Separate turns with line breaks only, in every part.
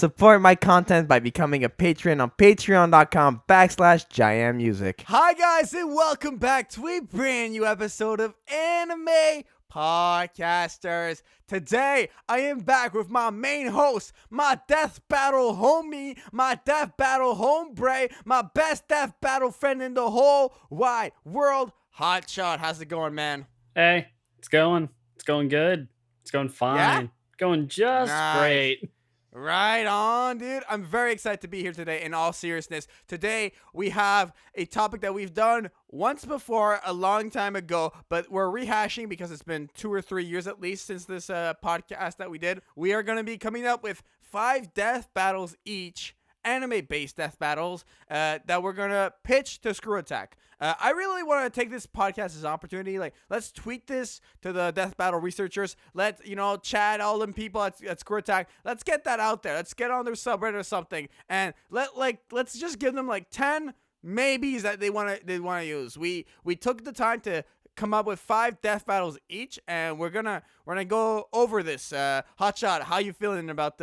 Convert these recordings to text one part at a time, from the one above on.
Support my content by becoming a patron on patreon.com/JaianMusic.
Hi guys, and welcome back to a brand new episode of Anime Podcasters. Today, I am back with my main host, my death battle homie, my death battle hombre, my best death battle friend in the whole wide world, Hotshot. How's it going, man?
Hey, it's going good. It's going fine.
Yeah?
Going just great.
Right on, dude. I'm very excited to be here today. In all seriousness, today we have a topic that we've done once before a long time ago, but we're rehashing because it's been 2 or 3 years at least since this podcast that we did. We are going to be coming up with 5 death battles each, anime-based death battles that we're going to pitch to Screw Attack. I really want to take this podcast as an opportunity. Like, let's tweet this to the death battle researchers. Let's, chat all them people at Screw Attack. Let's get that out there. Let's get on their subreddit or something, and let's just give them like 10 maybes that they want to use. We took the time to come up with 5 death battles each, and we're gonna go over this. Hotshot, how you feeling about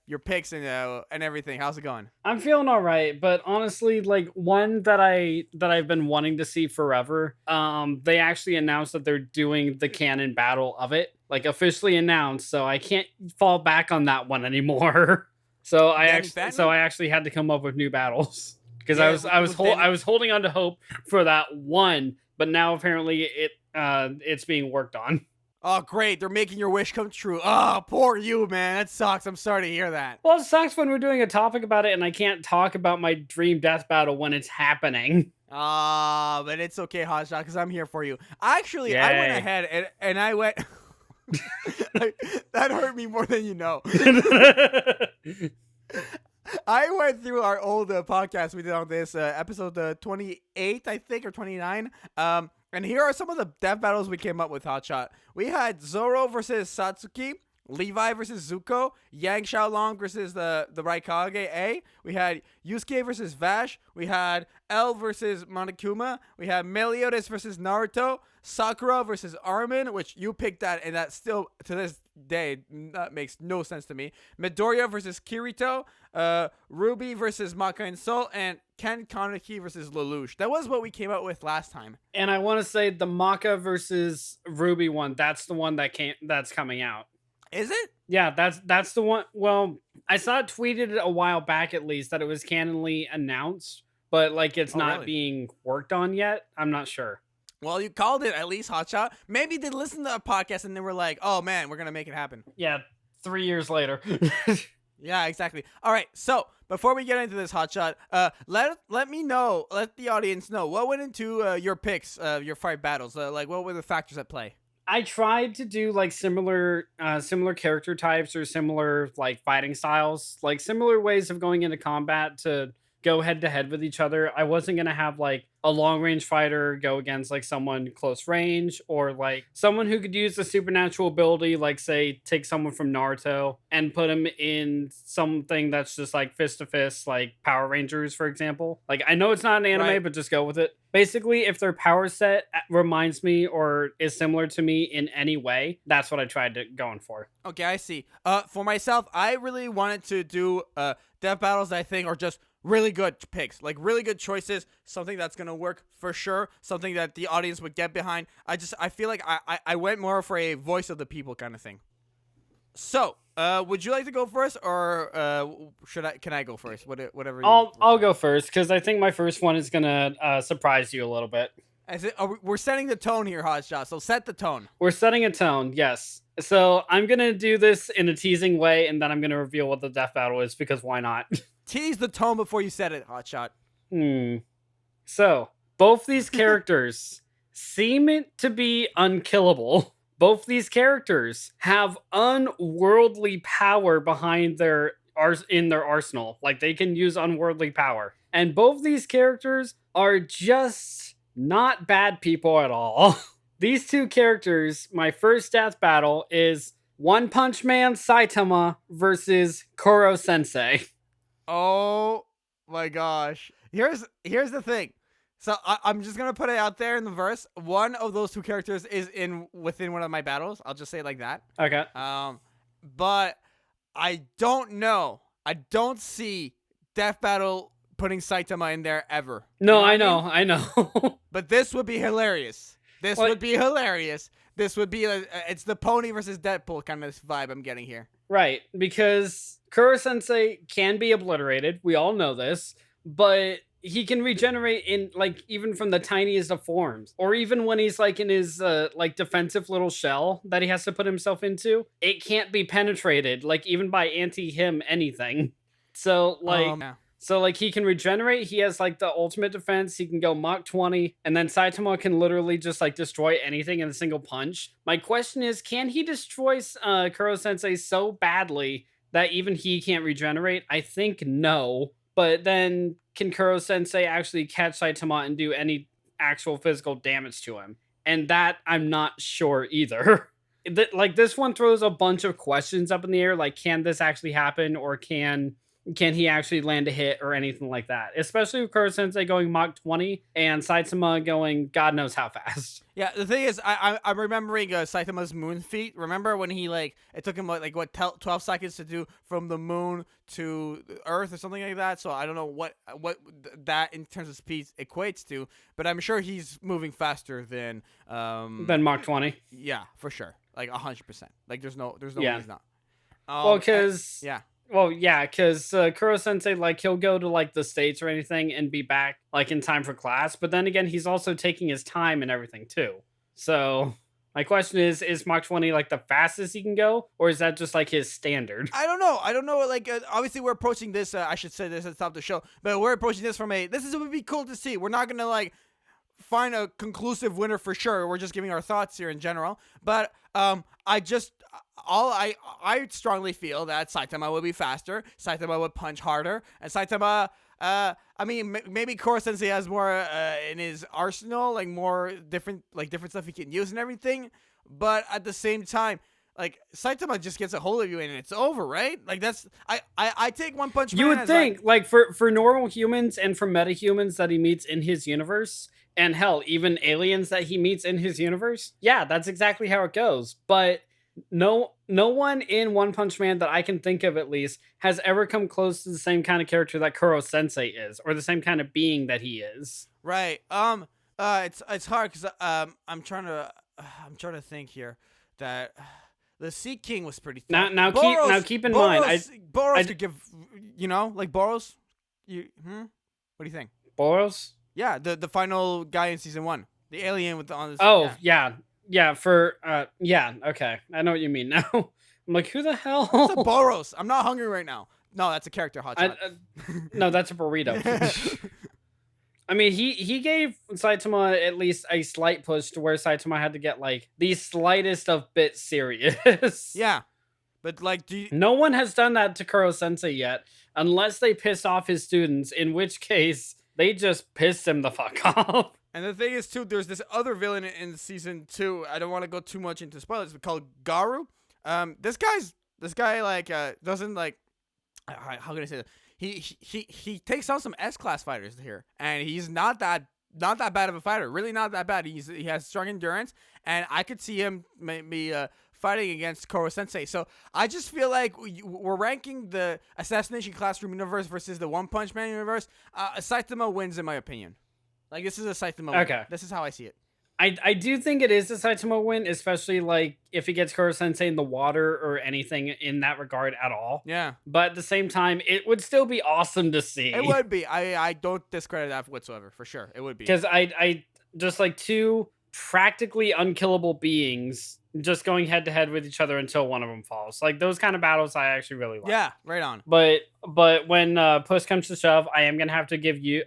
your picks and everything? How's it going?
I'm feeling all right, but honestly, like one that I've been wanting to see forever. They actually announced that they're doing the canon battle of it, like officially announced. So I can't fall back on that one anymore. So I actually had to come up with new battles because I was holding on to hope for that one. But now apparently it's being worked on.
Oh, great. They're making your wish come true. Oh, poor you, man. That sucks. I'm sorry to hear that.
Well, it sucks when we're doing a topic about it and I can't talk about my dream death battle when it's happening.
But it's okay, Hotshot, because I'm here for you. Actually, Yay. I went ahead and I went... that hurt me more than you know. I went through our old podcast we did on this episode 28, I think, or 29. And here are some of the death battles we came up with, Hotshot. We had Zoro versus Satsuki, Levi versus Zuko, Yang Xiaolong versus the Raikage A. We had Yusuke versus Vash. We had L versus Monokuma. We had Meliodas versus Naruto, Sakura versus Armin, which you picked that, and that still, to this day, that makes no sense to me. Midoriya versus Kirito, Ruby versus Maka and Soul, and Ken Kaneki versus Lelouch. That was what we came out with last time.
And I want to say the Maka versus Ruby one, that's the one that's coming out.
Is it?
Yeah, that's the one. Well, I saw it tweeted a while back at least that it was canonly announced, but like it's not being worked on yet. I'm not sure.
Well, you called it at least, Hotshot. Maybe they listened to a podcast and they were like, oh man, we're going to make it happen.
Yeah, 3 years later.
Yeah, exactly. All right, so before we get into this, Hotshot, let me know, let the audience know, what went into your picks, your 5 battles? Like, what were the factors at play?
I tried to do like similar character types or similar like fighting styles, like similar ways of going into combat to go head to head with each other. I wasn't going to have like a long range fighter go against like someone close range, or like someone who could use a supernatural ability, like say take someone from Naruto and put him in something that's just like fist to fist, like Power Rangers, for example. Like I know it's not an anime, right, but just go with it. Basically, if their power set reminds me or is similar to me in any way, that's what I tried to going for.
Okay, I see. For myself, I really wanted to do death battles that I think are just really good picks, like really good choices, something that's gonna work for sure, something that the audience would get behind. I feel like I went more for a voice of the people kind of thing. So, would you like to go first, or can I go first? Whatever.
I'll go first because I think my first one is gonna surprise you a little bit.
We're setting the tone here, Hotshot. So set the tone.
We're setting a tone, yes. So I'm gonna do this in a teasing way, and then I'm gonna reveal what the death battle is because why not?
Tease the tone before you set it, Hotshot.
So both these characters seem to be unkillable. Both these characters have unworldly power behind their arsenal. Like they can use unworldly power. And both these characters are just not bad people at all. These two characters, my first death battle is One Punch Man Saitama versus Korosensei.
Oh my gosh. Here's the thing. So I'm just going to put it out there in the verse. One of those two characters is within one of my battles. I'll just say it like that.
Okay.
But I don't know. I don't see Death Battle putting Saitama in there ever.
No,
You
I
know what
know, I know.
But this would be hilarious. This
Well-
would be hilarious. This would be it's the pony versus Deadpool kind of vibe I'm getting here.
Right, because Korosensei can be obliterated. We all know this, but he can regenerate in like even from the tiniest of forms, or even when he's like in his like defensive little shell that he has to put himself into. It can't be penetrated, like even by anti-him anything. So like.
Yeah.
So, like, he can regenerate. He has, like, the ultimate defense. He can go Mach 20. And then Saitama can literally just, like, destroy anything in a single punch. My question is, can he destroy Kuro-sensei so badly that even he can't regenerate? I think no. But then, can Kuro-sensei actually catch Saitama and do any actual physical damage to him? And that, I'm not sure either. Like, this one throws a bunch of questions up in the air. Like, can this actually happen? Or can he actually land a hit or anything like that? Especially with Kurosensei going Mach 20 and Saitama going God knows how fast.
Yeah, the thing is, I'm remembering Saitama's moon feat. Remember when he it took him like what 12 seconds to do from the moon to Earth or something like that. So I don't know what that in terms of speed equates to, but I'm sure he's moving faster than
Mach 20.
Yeah, for sure, like 100%. Like there's no way
Yeah.
he's not.
Well, because
yeah.
Well, yeah, because Kuro-sensei, like, he'll go to, like, the States or anything and be back, like, in time for class. But then again, he's also taking his time and everything, too. So, my question is Mach 20, like, the fastest he can go? Or is that just, like, his standard?
I don't know. Like, obviously, we're approaching this. I should say this at the top of the show. But we're approaching this from it would be cool to see. We're not going to, like, find a conclusive winner for sure. We're just giving our thoughts here in general. But I strongly feel that Saitama would be faster. Saitama would punch harder. And Saitama, I mean, maybe Korosensei has more in his arsenal, like more different stuff he can use and everything. But at the same time, like Saitama just gets a hold of you and it's over, right? Like that's I take One Punch Man.
You would
as
think, like for normal humans and for metahumans that he meets in his universe, and hell, even aliens that he meets in his universe, yeah, that's exactly how it goes. But no one in One Punch Man that I can think of at least has ever come close to the same kind of character that Kuro-sensei is, or the same kind of being that he is.
Right. It's hard because I'm trying to think here that the Sea King was pretty tough.
Now keep in mind,
Boros could give, like Boros. What do you think?
Boros?
Yeah, the final guy in season 1, the alien with the on.
Oh yeah. Okay, I know what you mean now. I'm like, who the hell?
It's a Boros. I'm not hungry right now. No, that's a character, Hotshot.
No, that's a burrito. I mean, he gave Saitama at least a slight push to where Saitama had to get like the slightest of bit serious.
Yeah, but like,
no one has done that to Kuro-sensei yet, unless they piss off his students, in which case they just pissed him the fuck off.
And the thing is, too, there's this other villain in season 2. I don't want to go too much into spoilers, but called Garu. This guy like doesn't like. How can I say that? He takes on some S-class fighters here, and he's not that bad of a fighter. Really, not that bad. He has strong endurance, and I could see him maybe fighting against Korosensei. So I just feel like we're ranking the Assassination Classroom universe versus the One Punch Man universe. Saitama wins, in my opinion. Like, this is a Saitama win.
Okay.
This is how I see it.
I do think it is a Saitama win, especially, like, if he gets Kuro-sensei in the water or anything in that regard at all.
Yeah.
But at the same time, it would still be awesome to see.
It would be. I don't discredit that whatsoever, for sure. It would be.
Because I just, like, two practically unkillable beings just going head-to-head with each other until one of them falls. Like, those kind of battles I actually really like.
Yeah, right on.
But when push comes to shove, I am going to have to give you...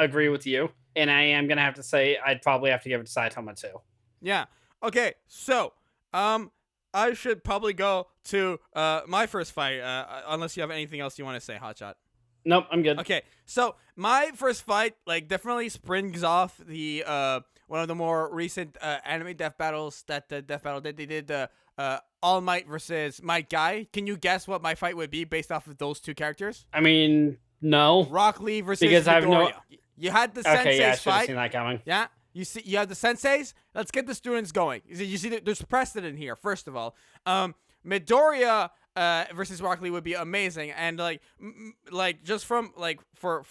agree with you, and I am gonna have to say I'd probably have to give it to Saitama too.
Yeah. Okay. So, I should probably go to my first fight, unless you have anything else you want to say, Hotshot.
Nope, I'm good.
Okay. So my first fight, like, definitely springs off the one of the more recent anime death battles that the death battle did. They did the All Might versus Might Guy. Can you guess what my fight would be based off of those two characters?
I mean, no.
Rock Lee versus
because
Midoriya.
I have no.
You had the
Okay, yeah, I
senseis
should have
fight.
seen that coming.
Yeah, you have the senseis. Let's get the students going. You see, there's precedent here. First of all, Midoriya versus Rock Lee would be amazing. And like just from like for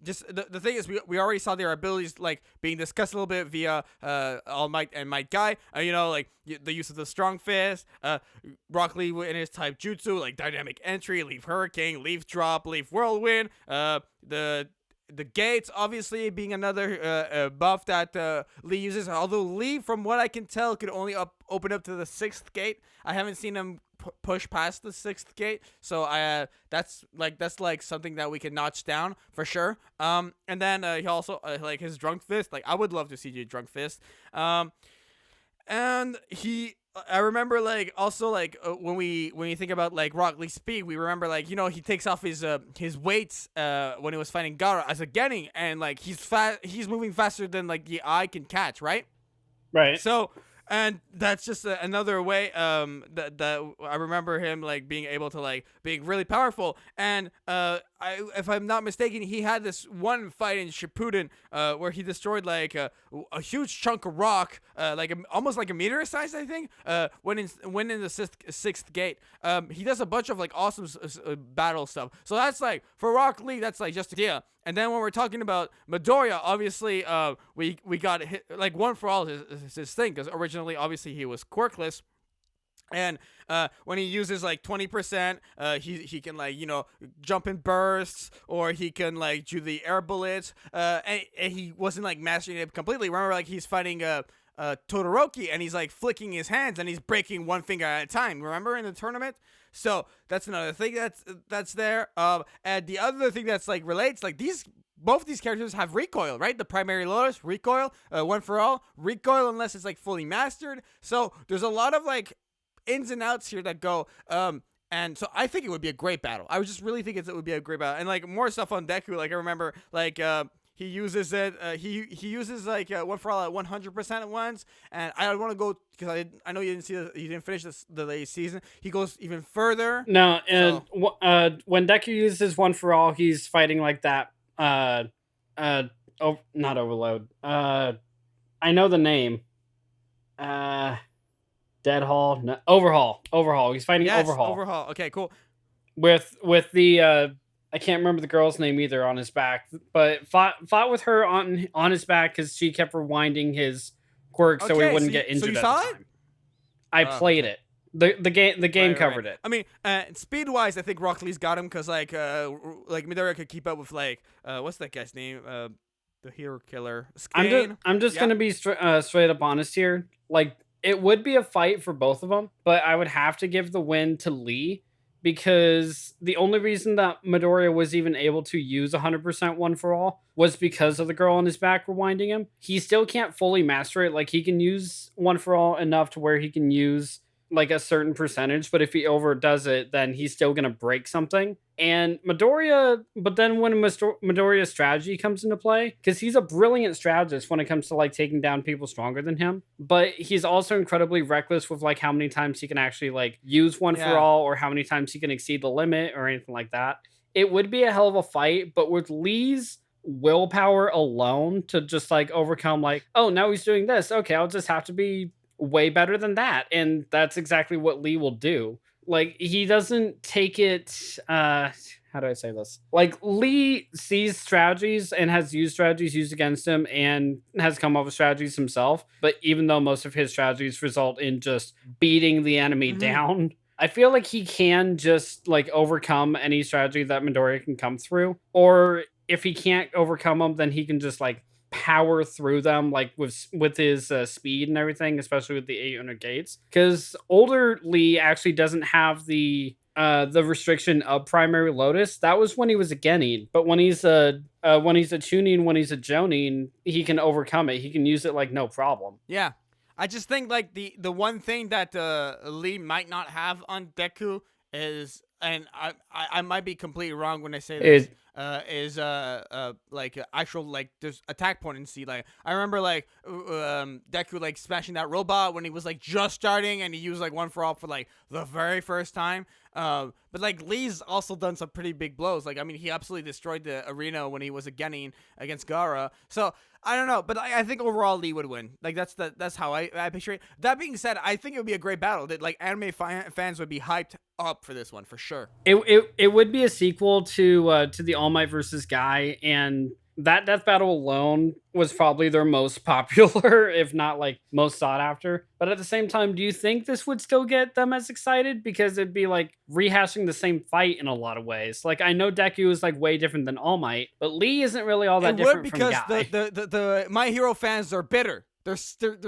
just the thing is we already saw their abilities like being discussed a little bit via All Might and Might Guy. Like the use of the strong fist, Rock Lee in his type jutsu, like dynamic entry, leaf hurricane, leaf drop, leaf whirlwind, the gates obviously being another buff that Lee uses. Although Lee, from what I can tell, could only open up to the 6th gate. I haven't seen him push past the 6th gate, so that's something that we can notch down for sure. And then he also like his drunk fist. Like I would love to see you drunk fist. And I remember like also like when we think about like Rock Lee's speed, we remember like he takes off his weights when he was fighting Garu as a Genin, and like he's moving faster than like the eye can catch, right?
Right.
So. And that's just another way that I remember him like being able to like being really powerful. And if I'm not mistaken, he had this one fight in Shippuden where he destroyed like a huge chunk of rock, almost like a meteor size, I think. When in the 6th gate, he does a bunch of like awesome battle stuff. So that's like for Rock Lee, that's like just idea. And then when we're talking about Midoriya, obviously, we got hit, like One for All is his thing, because originally, obviously, he was quirkless. And when he uses like 20%, he can like jump in bursts, or he can like do the air bullets. And he wasn't like mastering it completely. Remember, like he's fighting Todoroki, and he's like flicking his hands, and he's breaking one finger at a time. Remember in the tournament? So that's another thing that's there. And the other thing that's like relates, like both these characters have recoil, right? The primary Lotus recoil, One for All recoil, unless it's like fully mastered. So there's a lot of like ins and outs here that go. And so I think it would be a great battle. I would just really think it would be a great battle. And like more stuff on Deku, like I remember like he uses it. He uses like One for All at 100% at once, and I don't want to go because I know you didn't finish the latest season. He goes even further.
No, and when Deku uses One for All, he's fighting like that. Not Overload. I know the name. Deadhaul. No, Overhaul. He's fighting Overhaul.
Overhaul. Okay, cool.
With the I can't remember the girl's name either on his back, but fought with her on his back because she kept rewinding his quirk so he wouldn't get injured.
So you
at
saw
the
it?
time. I played it. The game covered it.
I mean, speed wise, I think Rock Lee's got him because like Midoriya could keep up with like what's that guy's name? The hero killer.
I'm just gonna be straight up honest here. Like it would be a fight for both of them, but I would have to give the win to Lee. Because the only reason that Midoriya was even able to use 100% One for All was because of the girl on his back rewinding him. He still can't fully master it. Like, he can use One for All enough to where he can use, like, a certain percentage. But if he overdoes it, then he's still going to break something. And Midoriya, but then when Midoriya's strategy comes into play, because he's a brilliant strategist when it comes to like taking down people stronger than him, but he's also incredibly reckless with like how many times he can actually like use One for All, or how many times he can exceed the limit or anything like that. It would be a hell of a fight, but with Lee's willpower alone to just like overcome like, oh, now he's doing this. Okay, I'll just have to be way better than that. And that's exactly what Lee will do. Like, he doesn't take it, how do I say this? Like, Lee sees strategies and has used strategies used against him and has come up with strategies himself. But even though most of his strategies result in just beating the enemy down, I feel like he can just, like, overcome any strategy that Midoriya can come through. Or if he can't overcome them, then he can just, like, power through them, like with his speed and everything, especially with the 800 gates. Because older Lee actually doesn't have the restriction of primary Lotus. That was when he was a Genin, but when he's a Chunin, when he's a Jonin, he can overcome it. He can use it like no problem.
Yeah, I just think like the one thing that Lee might not have on Deku is, and I might be completely wrong when I say this. is like actual like there's attack potency. Like I remember like Deku like smashing that robot when he was like just starting, and he used like one for all for like the very first time. But like Lee's also done some pretty big blows. Like I mean, he absolutely destroyed the arena when he was a Genin against Gaara. So I don't know, but I think overall Lee would win. Like that's how I picture it. That being said, I think it would be a great battle. That like anime fans would be hyped up for this one for sure.
It would be a sequel to the All Might versus Guy, and that death battle alone was probably their most popular, if not like most sought after. But at the same time, do you think this would still get them as excited? Because it'd be like rehashing the same fight in a lot to Like I know Deku is like way different than All Might, but Lee isn't really all that different from Guy.
The My Hero fans are bitter. Their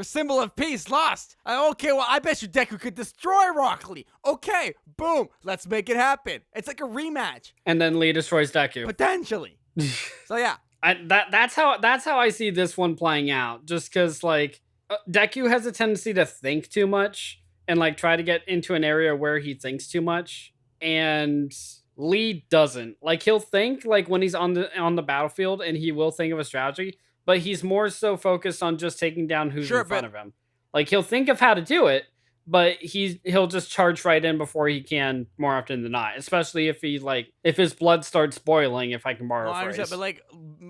symbol of peace lost. Okay, well, I bet you Deku could destroy Rock Lee. Okay, boom, let's make it happen. It's like a rematch.
And then Lee destroys Deku.
Potentially. So yeah.
That's how I see this one playing out. Just because like Deku has a tendency to think too much and like try to get into an area where he thinks too much, and Lee doesn't. Like he'll think like when he's on the battlefield, and he will think of a strategy, but he's more so focused on just taking down who's in front of him. Like he'll think of how to do it, but he'll just charge right in before he can more often than not. Especially if his blood starts boiling, if I can borrow a phrase.
But like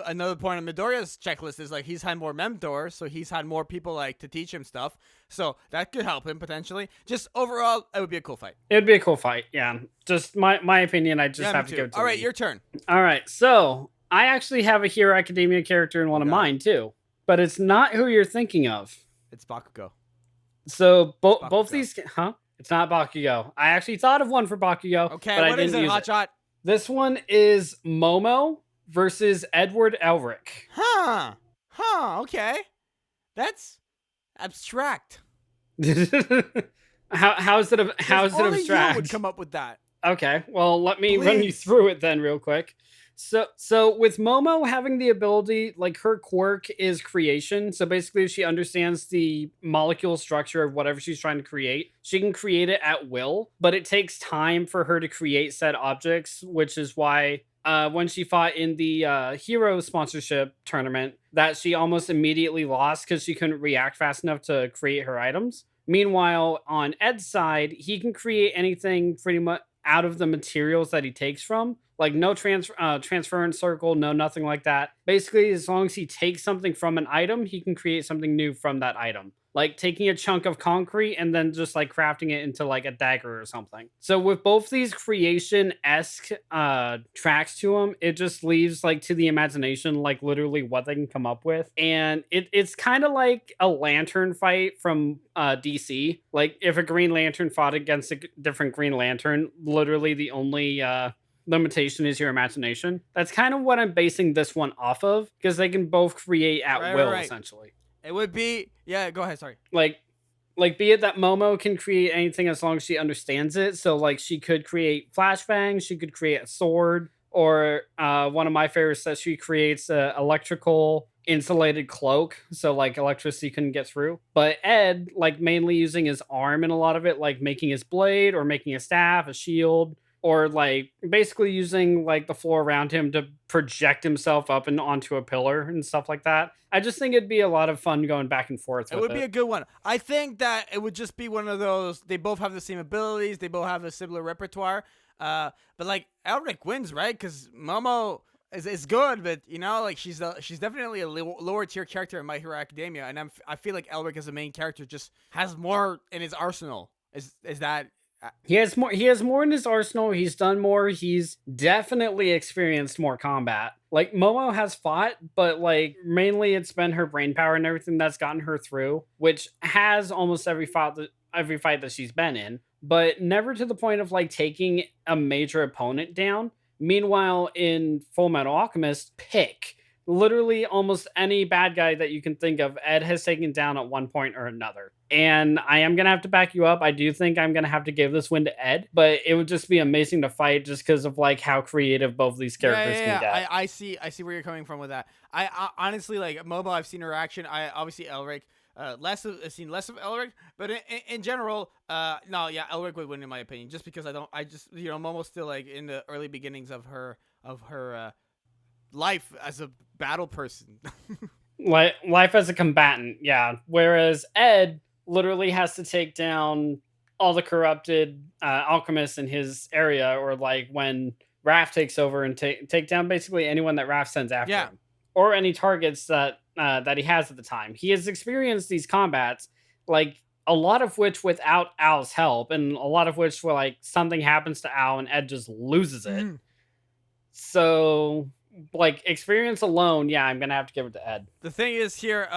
another point on Midoriya's checklist is like he's had more mentors, so he's had more people like to teach him stuff. So that could help him potentially. Just overall, it would be a cool fight.
It would be a cool fight, yeah. Just my opinion, I just have to give it to
All right,
Lee.
your turn.
All right, so I actually have a Hero Academia character in one of mine too, but it's not who you're thinking of.
It's Bakugo.
So both these, It's not Bakugo. I actually thought of one for Bakugo.
Okay,
but
what is it, Hotshot?
This one is Momo versus Edward Elric.
Okay. That's abstract.
How is it abstract?
Only you would come up with that.
Okay, well, let me run you through it then real quick. So with Momo having the ability, like her quirk is creation. So basically, if she understands the molecule structure of whatever she's trying to create, she can create it at will. But it takes time for her to create said objects, which is why when she fought in the hero sponsorship tournament, that she almost immediately lost because she couldn't react fast enough to create her items. Meanwhile, on Ed's side, he can create anything pretty much out of the materials that he takes from. Like no transference circle, no nothing like that. Basically, as long as he takes something from an item, he can create something new from that item. Like taking a chunk of concrete and then just like crafting it into like a dagger or something. So with both these creation-esque tracks to them, it just leaves like to the imagination, like literally what they can come up with. And it's kind of like a Lantern fight from DC. Like if a Green Lantern fought against a different Green Lantern, literally the only limitation is your imagination. That's kind of what I'm basing this one off of, because they can both create at will, essentially.
It would be, yeah, go ahead, sorry.
Like be it that Momo can create anything as long as she understands it. So like she could create flashbangs, she could create a sword, or one of my favorites that she creates a electrical insulated cloak, so like electricity couldn't get through. But Ed, like mainly using his arm in a lot of it, like making his blade or making a staff, a shield, or like basically using like the floor around him to project himself up and onto a pillar and stuff like that. I just think it'd be a lot of fun going back and forth.
It would be a good one. I think that it would just be one of those, they both have the same abilities, they both have a similar repertoire. But like Elric wins, right? Because Momo is good, but you know, like she's definitely a lower tier character in My Hero Academia, and I feel like Elric as a main character just has more in his arsenal. Is that?
He has more in his arsenal. He's done more. He's definitely experienced more combat. Like Momo has fought, but like mainly it's been her brain power and everything that's gotten her through, which has almost every fight that she's been in, but never to the point of like taking a major opponent down. Meanwhile, in Full Metal Alchemist, pick literally almost any bad guy that you can think of, Ed has taken down at one point or another. And I am going to have to back you up. I do think I'm going to have to give this win to Ed, but it would just be amazing to fight just because of like how creative both these characters can get.
I see where you're coming from with that. I honestly, like Momo, I've seen her action. I obviously Elric, I've seen less of Elric, but in general, Elric would win in my opinion, just because Momo's still like in the early beginnings of her life as a battle person.
Like life as a combatant, yeah. Whereas Ed literally has to take down all the corrupted alchemists in his area, or like when Raph takes over and take down basically anyone that Raph sends after
Yeah.
him, or any targets that that he has at the time. He has experienced these combats, like a lot of which without Al's help, and a lot of which where like something happens to Al and Ed just loses it.
Mhm.
So like experience alone, yeah, I'm gonna have to give it to Ed.
The thing is here,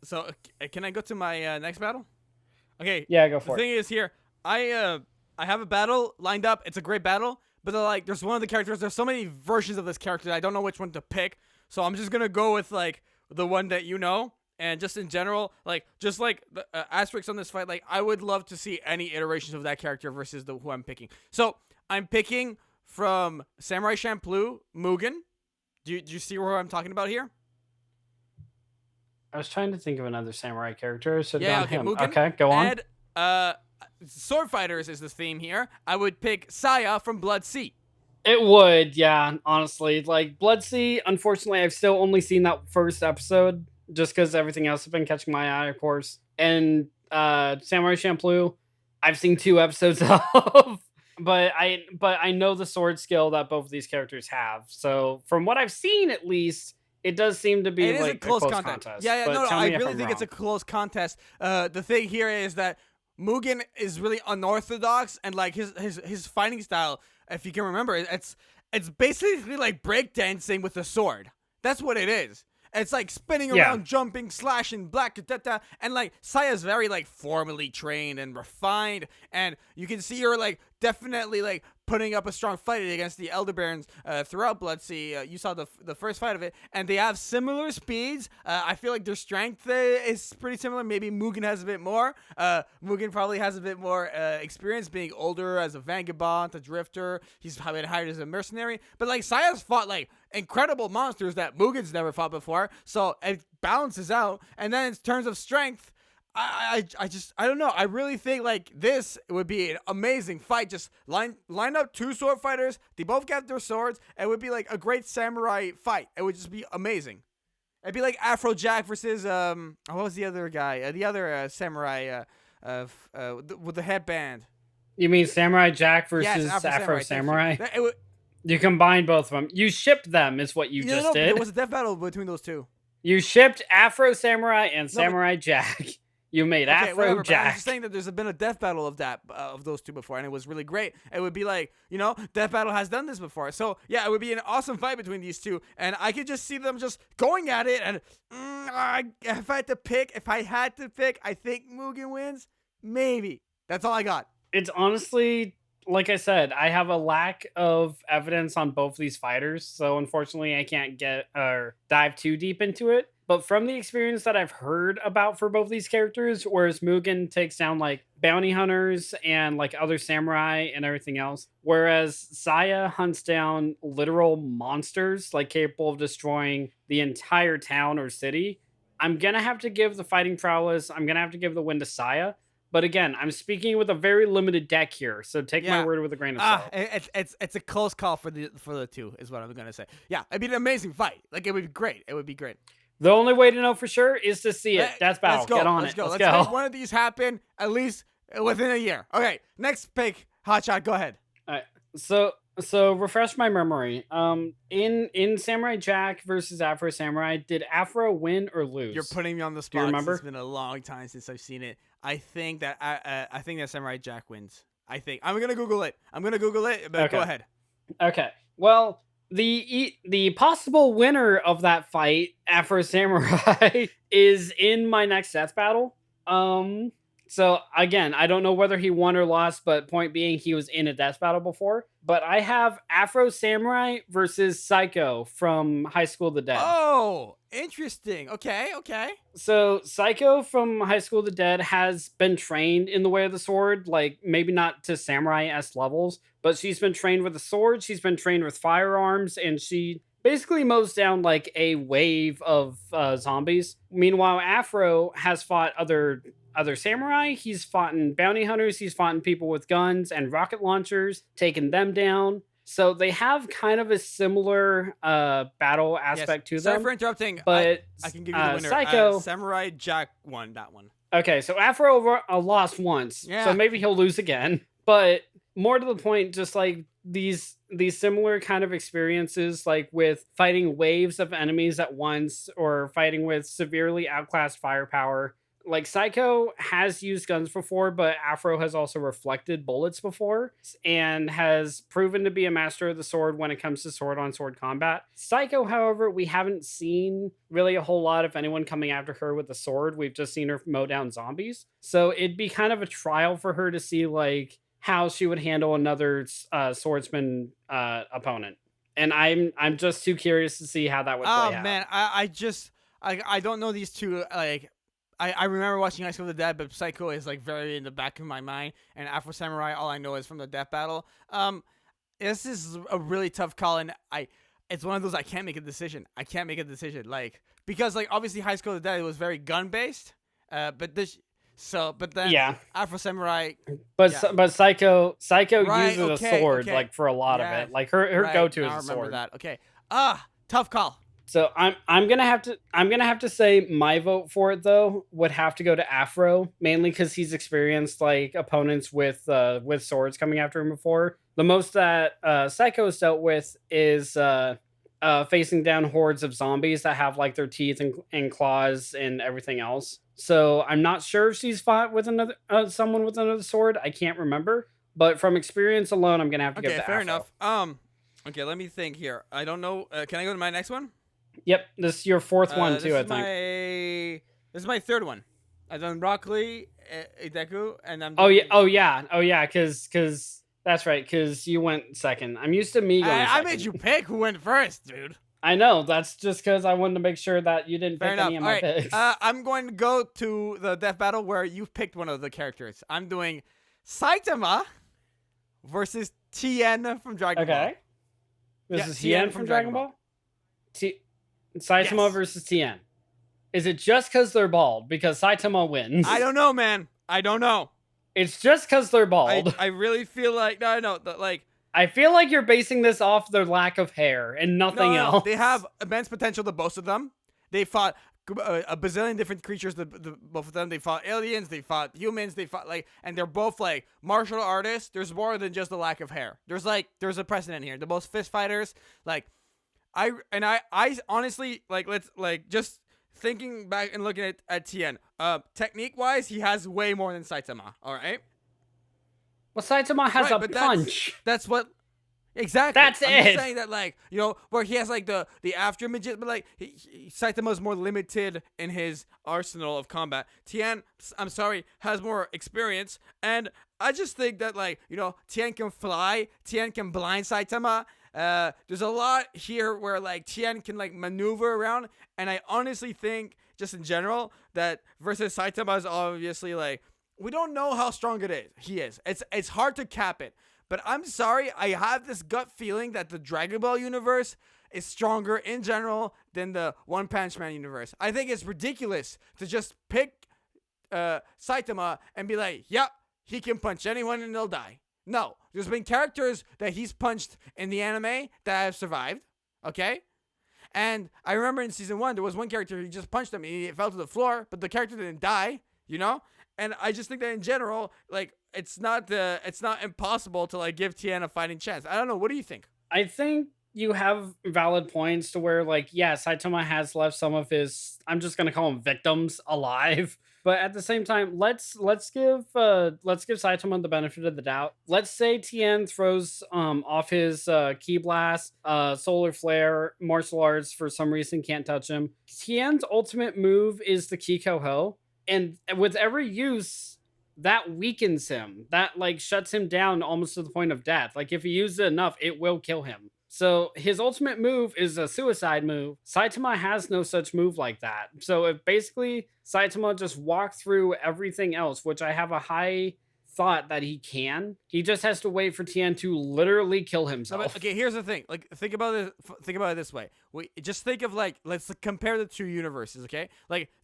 so can I go to my next battle? Okay.
Yeah, go
The
for it.
thing is here, I have a battle lined up. It's a great battle, but there's one of the characters. There's so many versions of this character that I don't know which one to pick. So I'm just gonna go with like the one that you know, and just in general, like just like the asterisks on this fight. Like I would love to see any iterations of that character versus who I'm picking. So I'm picking from Samurai Champloo, Mugen. Do you see where I'm talking about here?
I was trying to think of another samurai character, so
Yeah,
not
okay,
him.
Mugen.
Okay, go on.
And sword fighters is the theme here. I would pick Saya from Blood Sea.
It would, yeah, honestly. Like Blood Sea, unfortunately, I've still only seen that first episode just because everything else has been catching my eye, of course. And Samurai Champloo, I've seen 2 episodes of. But I know the sword skill that both of these characters have. So from what I've seen, at least, it does seem to be
It is
like
a close contest. Yeah,
But
no,
tell
I
me if
really
I'm
think it's a
wrong.
close contest. The thing here is that Mugen is really unorthodox, and like his fighting style, if you can remember, it's basically like breakdancing with a sword. That's what it is. It's like spinning
Yeah.
around, jumping, slashing, black, and like Saya's very like formally trained and refined, and you can see her like definitely like putting up a strong fight against the Elder Barons throughout Blood Sea. You saw the first fight of it, and they have similar speeds. I feel like their strength is pretty similar. Maybe Mugen has a bit more. Mugen probably has a bit more experience being older as a vagabond, a drifter. He's been hired as a mercenary. But like Saya's fought like incredible monsters that Mugen's never fought before, so it balances out. And then in terms of strength, I don't know. I really think like this would be an amazing fight. Just line up 2 sword fighters. They both get their swords. It would be like a great samurai fight. It would just be amazing. It'd be like Afrojack versus what was the other guy? The other samurai with the headband.
You mean Samurai Jack versus
Yes,
Afro
thank
Samurai?
you. It would,
You combine both of them. You shipped them, is what you just did.
There was a death battle between those two.
You shipped Afro Samurai and Samurai Jack. You made
Okay, whatever,
Afro
but I'm
Jack.
just saying that there's been a death battle of those two before, and it was really great. It would be like, Death Battle has done this before. So, yeah, it would be an awesome fight between these two, and I could just see them just going at it, and if I had to pick, I think Mugen wins. Maybe. That's all I got.
It's honestly, like I said, I have a lack of evidence on both these fighters, so unfortunately I can't get or dive too deep into it. But from the experience that I've heard about for both these characters, whereas Mugen takes down like bounty hunters and like other samurai and everything else, whereas Saya hunts down literal monsters like capable of destroying the entire town or city, I'm gonna have to give the fighting prowess. I'm gonna have to give the win to Saya. But again, I'm speaking with a very limited deck here, so take my word with a grain of salt.
It's a close call for the two, is what I'm gonna say. Yeah, it'd be an amazing fight. Like it would be great. It would be great.
The only way to know for sure is to see it. That's battle.
Let's go.
Get on
Let's
it.
go.
Let's
Let's
go.
make one of these happen at least within a year. Okay, next pick, Hotshot. Go ahead.
All right. So refresh my memory. In Samurai Jack versus Afro Samurai, did Afro win or lose?
You're putting me on the spot.
Do you remember?
It's been a long time since I've seen it. I think that Samurai Jack wins. I think I'm gonna Google it. But
Okay.
go ahead.
Okay. Well, the possible winner of that fight, Afro Samurai, is in my next death battle. So again, I don't know whether he won or lost, but point being, he was in a death battle before. But I have Afro Samurai versus Psycho from High School of the Dead.
Oh, interesting. Okay.
So Psycho from High School of the Dead has been trained in the way of the sword, like maybe not to samurai-esque levels, but she's been trained with a sword, she's been trained with firearms, and she basically mows down like a wave of zombies. Meanwhile, Afro has fought other samurai. He's fought in bounty hunters. He's fought in people with guns and rocket launchers, taken them down. So they have kind of a similar battle aspect to
Sorry
them.
for interrupting.
But
I can give you the winner.
Psycho.
Samurai Jack won that one.
Okay, so Afro lost once,
Yeah.
so maybe he'll lose again. But more to the point, just like these similar kind of experiences, like with fighting waves of enemies at once, or fighting with severely outclassed firepower. Like Psycho has used guns before, but Afro has also reflected bullets before and has proven to be a master of the sword when it comes to sword on sword combat. Psycho, however, we haven't seen really a whole lot of anyone coming after her with a sword. We've just seen her mow down zombies. So it'd be kind of a trial for her to see like how she would handle another swordsman opponent. And I'm just too curious to see how that would play out.
Oh man, I don't know these two. Like I remember watching High School of the Dead, but Psycho is like very in the back of my mind, and Afro Samurai, all I know is from the death battle. This is a really tough call, and it's one of those I can't make a decision. Like because like obviously High School of the Dead was very gun based, but then Afro Samurai.
But Psycho
Right,
uses a sword like for a lot of it. Like her go to is a sword.
I remember that. Okay. Tough call.
So I'm gonna have to say my vote for it though would have to go to Afro, mainly because he's experienced like opponents with swords coming after him before. The most that Psycho has dealt with is facing down hordes of zombies that have like their teeth and claws and everything else. So I'm not sure if she's fought with another someone with another sword. I can't remember, but from experience alone, I'm gonna have to give it to
fair
Afro.
enough. Okay, let me think here. I don't know. Can I go to my next one?
Yep, this is your fourth one too. I think.
This is my third one. I've done Broccoli, Ideku, and I'm.
Oh yeah. Because that's right. Because you went second. I'm used to me going.
I
second.
made you pick who went first, dude.
I know. That's just because I wanted to make sure that you didn't pick any of my picks.
I'm going to go to the death battle where you picked one of the characters. I'm doing Saitama versus Tien from Dragon Ball.
Okay. This is Tien from Dragon Ball. Saitama versus Tien. Is it just because they're bald? Because Saitama wins.
I don't know, man. I don't know.
It's just because they're bald.
I really feel like
I feel like you're basing this off their lack of hair and nothing else.
They have immense potential, the both of them. They fought a bazillion different creatures, both of them. They fought aliens, they fought humans, they fought and they're both like martial artists. There's more than just the lack of hair. There's a precedent here. They're both fist fighters. I honestly let's just thinking back and looking at Tien. Technique wise, he has way more than Saitama. All right.
Well, Saitama has a punch.
That's what. Exactly.
That's
I'm
it.
just saying that where he has the after midget, but Saitama's more limited in his arsenal of combat. Tien, I'm sorry, has more experience, and I just think that Tien can fly, Tien can blind Saitama. There's a lot here where Tien can maneuver around, and I honestly think just in general that versus Saitama is obviously we don't know how strong he is. It's hard to cap it. But I'm sorry, I have this gut feeling that the Dragon Ball universe is stronger in general than the One Punch Man universe. I think it's ridiculous to just pick Saitama and be like, yep, he can punch anyone and they'll die. No, there's been characters that he's punched in the anime that have survived, okay? And I remember in season 1, there was one character, he just punched him and he fell to the floor, but the character didn't die, And I just think that in general, it's not impossible to give Tien a fighting chance. I don't know. What do you think?
I think you have valid points to where Saitama has left some of his, I'm just gonna call them victims, alive. But at the same time, let's give Saitama the benefit of the doubt. Let's say Tien throws off his ki blast, solar flare, martial arts for some reason can't touch him. Tien's ultimate move is the Kikoho, and with every use, that weakens him. That shuts him down almost to the point of death. If he uses it enough, it will kill him. So his ultimate move is a suicide move. Saitama has no such move like that. So if basically Saitama just walked through everything else, which I have a high thought that he can, he just has to wait for Tien to literally kill himself.
No, okay, here's the thing. Think about it this way. Just think of let's compare the two universes, okay?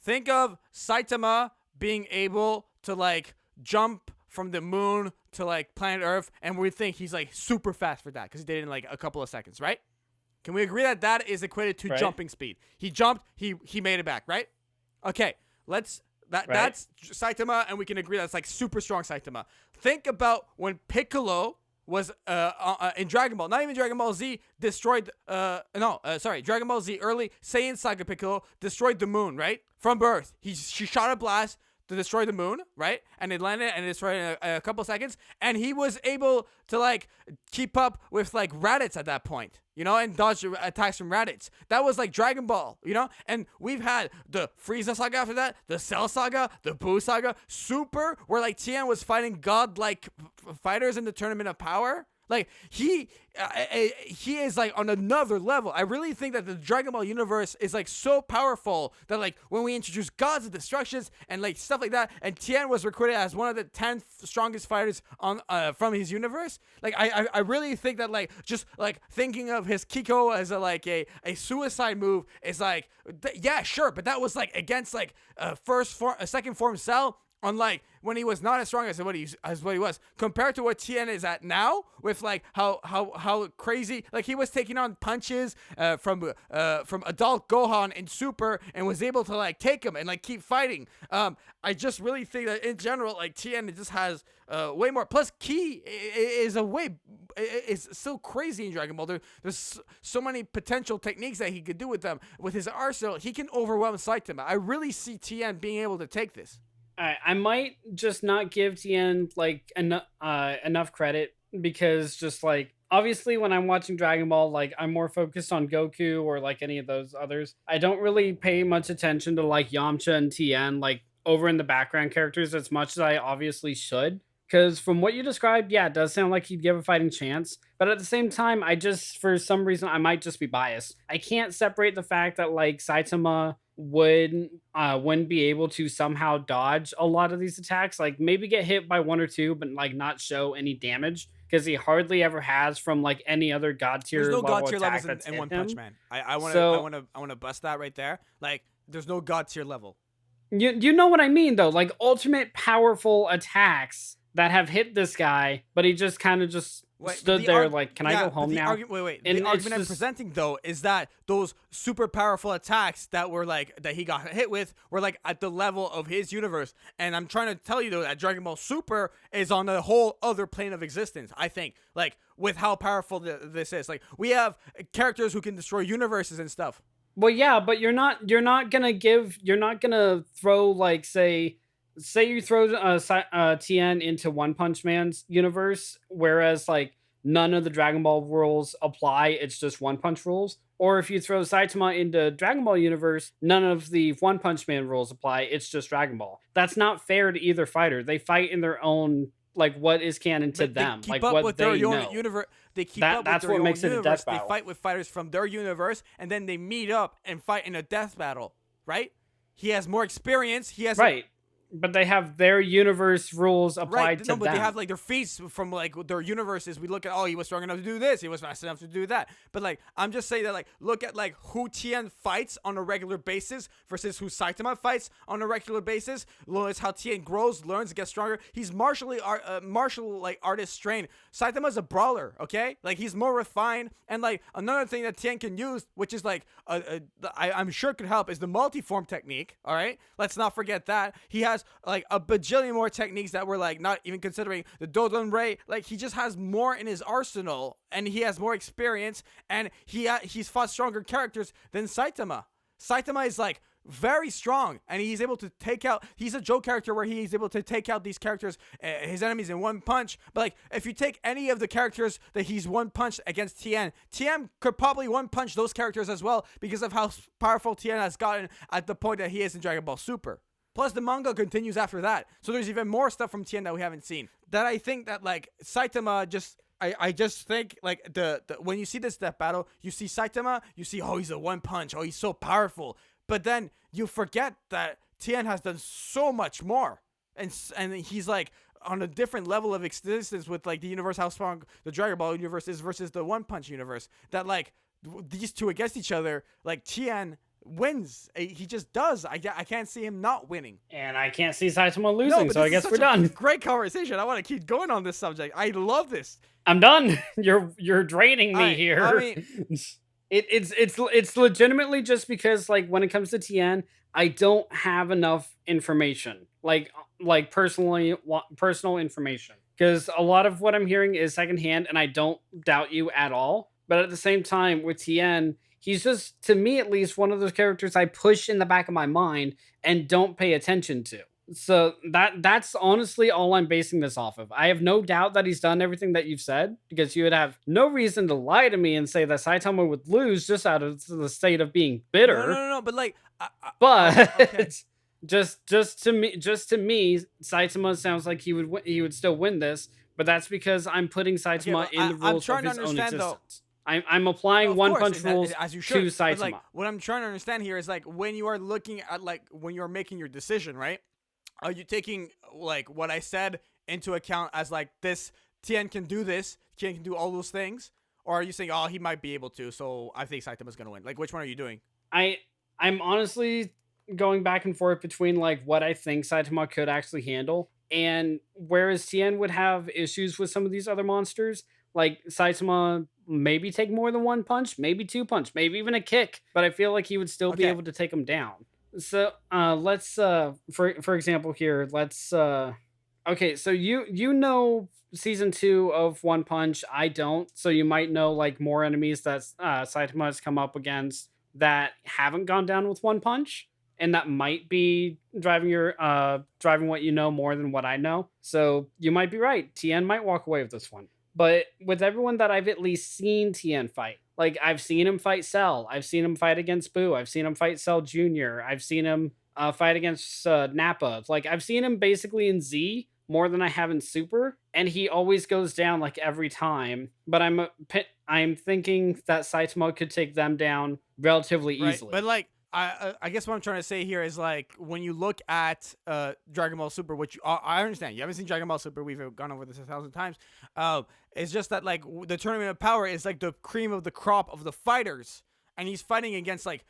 Think of Saitama being able to jump from the moon to like planet Earth, and we think he's like super fast for that because he did it in like a couple of seconds, right? Can we agree that that is equated to jumping speed? He jumped, he made it back, right? Okay, that's Saitama, and we can agree that's like super strong Saitama. Think about when Piccolo was in Dragon Ball, not even Dragon Ball Z, destroyed Dragon Ball Z early Saiyan Saga Piccolo destroyed the moon, right? From birth. She shot a blast to destroy the moon, right? And it landed and it destroyed in a couple seconds, and he was able to like keep up with like Raditz at that point, you know, and dodge attacks from Raditz. That was like Dragon Ball, you know? And we've had the Frieza saga after that, the Cell saga, the Buu saga, Super, where like Tien was fighting godlike fighters in the Tournament of Power. Like he is like on another level. I really think that the Dragon Ball universe is like so powerful that like when we introduce gods of destructions and like stuff like that, and Tien was recruited as one of the 10 strongest fighters on from his universe. Like I really think that like just like thinking of his Kiko as a suicide move is like yeah, sure, but that was like against like a second form Cell. Unlike when he was not as strong as what he was, compared to what Tien is at now, with like how crazy, like he was taking on punches from adult Gohan in Super and was able to like take him and like keep fighting. I just really think that in general, like Tien just has way more. Plus, Ki is so crazy in Dragon Ball. There's so many potential techniques that he could do with them. With his arsenal, he can overwhelm Saitama. I really see Tien being able to take this.
I might just not give Tien like enough credit, because just like obviously when I'm watching Dragon Ball, like I'm more focused on Goku or like any of those others. I don't really pay much attention to like Yamcha and Tien like over in the background characters as much as I obviously should. Because from what you described, yeah, it does sound like he'd give a fighting chance. But at the same time, I just, for some reason, I might just be biased. I can't separate the fact that like Saitama wouldn't be able to somehow dodge a lot of these attacks. Like maybe get hit by one or two, but like not show any damage, because he hardly ever has from like any other god tier.
There's no
level
god tier
attack
levels in One
him.
Punch Man. I want to bust that right there. Like there's no god tier level.
You know what I mean though? Like ultimate powerful attacks that have hit this guy, but he just kind of just stood there like, can I go home now?
Wait.
And
the argument I'm
just
presenting though is that those super powerful attacks that were like that he got hit with were like at the level of his universe, and I'm trying to tell you though that Dragon Ball Super is on a whole other plane of existence. I think like with how powerful this is. Like we have characters who can destroy universes and stuff.
Well, yeah, but you're not gonna throw like say you throw Tien into One Punch Man's universe, whereas like none of the Dragon Ball rules apply. It's just One Punch rules. Or if you throw Saitama into Dragon Ball universe, none of the One Punch Man rules apply. It's just Dragon Ball. That's not fair to either fighter. They fight in their own like what is canon to them, like what they know.
Universe. They keep up with
that's
their
what
own
makes it a
universe.
death battle.
They fight with fighters from their universe, and then they meet up and fight in a death battle. Right? He has more experience. He has
right. But they have their universe rules applied to them.
But they have like their feats from like their universes. We look at, oh, he was strong enough to do this. He was fast enough to do that. But like, I'm just saying that like, look at like who Tien fights on a regular basis versus who Saitama fights on a regular basis. Notice how Tien grows, learns, gets stronger. He's martial artist trained. Saitama's a brawler, okay? Like he's more refined. And like another thing that Tien can use, which is like I'm sure could help, is the multi-form technique. All right, let's not forget that he has like a bajillion more techniques that we're like not even considering. The Dodon Ray, like he just has more in his arsenal, and he has more experience, and he's fought stronger characters than Saitama. Saitama is like very strong, and he's able to take out, he's a Joe character where he's able to take out these characters, his enemies, in one punch. But like if you take any of the characters that he's one punched against Tien could probably one punch those characters as well, because of how powerful Tien has gotten at the point that he is in Dragon Ball Super. Plus, the manga continues after that. So there's even more stuff from Tien that we haven't seen. That I think that, like, Saitama just... I just think, like, the when you see this death battle, you see Saitama, you see, oh, he's a one punch. Oh, he's so powerful. But then you forget that Tien has done so much more. And he's, like, on a different level of existence with, like, the universe, how strong the Dragon Ball universe is versus the One Punch universe. That, like, these two against each other, like, Tien wins. He just does. I can't see him not winning.
And I can't see Saitama
No,
losing,
but
so I
this is
guess
such
we're
a
done.
Great conversation. I want to keep going on this subject. I love this.
I'm done. You're draining me here.
I mean,
it's legitimately just because like when it comes to Tien, I don't have enough information. Like personal information. Because a lot of what I'm hearing is secondhand, and I don't doubt you at all. But at the same time, with Tien, he's just, to me at least, one of those characters I push in the back of my mind and don't pay attention to. So that's honestly all I'm basing this off of. I have no doubt that he's done everything that you've said, because you would have no reason to lie to me and say that Saitama would lose just out of the state of being bitter.
No. But like,
but
okay.
just to me, Saitama sounds like he would still win this. But that's because I'm putting Saitama in the rules of his own existence. I'm applying One Punch rules
as you
to
should.
Saitama.
But like, what I'm trying to understand here is like when you are looking at like when you're making your decision, right? Are you taking like what I said into account as like this Tien can do this, Tien can do all those things, or are you saying oh he might be able to, so I think Saitama's gonna win? Like which one are you doing?
I'm honestly going back and forth between like what I think Saitama could actually handle, and whereas Tien would have issues with some of these other monsters, like Saitama maybe take more than one punch, maybe two punch, maybe even a kick, but I feel like he would still be able to take him down. So let's for example here, let's okay, so you know season 2 of One Punch, I don't, so you might know like more enemies that Saitama has come up against that haven't gone down with one punch, and that might be driving what you know more than what I know. So you might be right. Tien might walk away with this one. But with everyone that I've at least seen Tien fight, like I've seen him fight Cell, I've seen him fight against Boo, I've seen him fight Cell Jr., I've seen him fight against Nappa. Like I've seen him basically in Z more than I have in Super, and he always goes down like every time. But I'm thinking that Saitama could take them down relatively easily.
But like I guess what I'm trying to say here is like when you look at Dragon Ball Super, which I understand you haven't seen Dragon Ball Super, we've gone over this 1,000 times. It's just that like the Tournament of Power is like the cream of the crop of the fighters, and he's fighting against like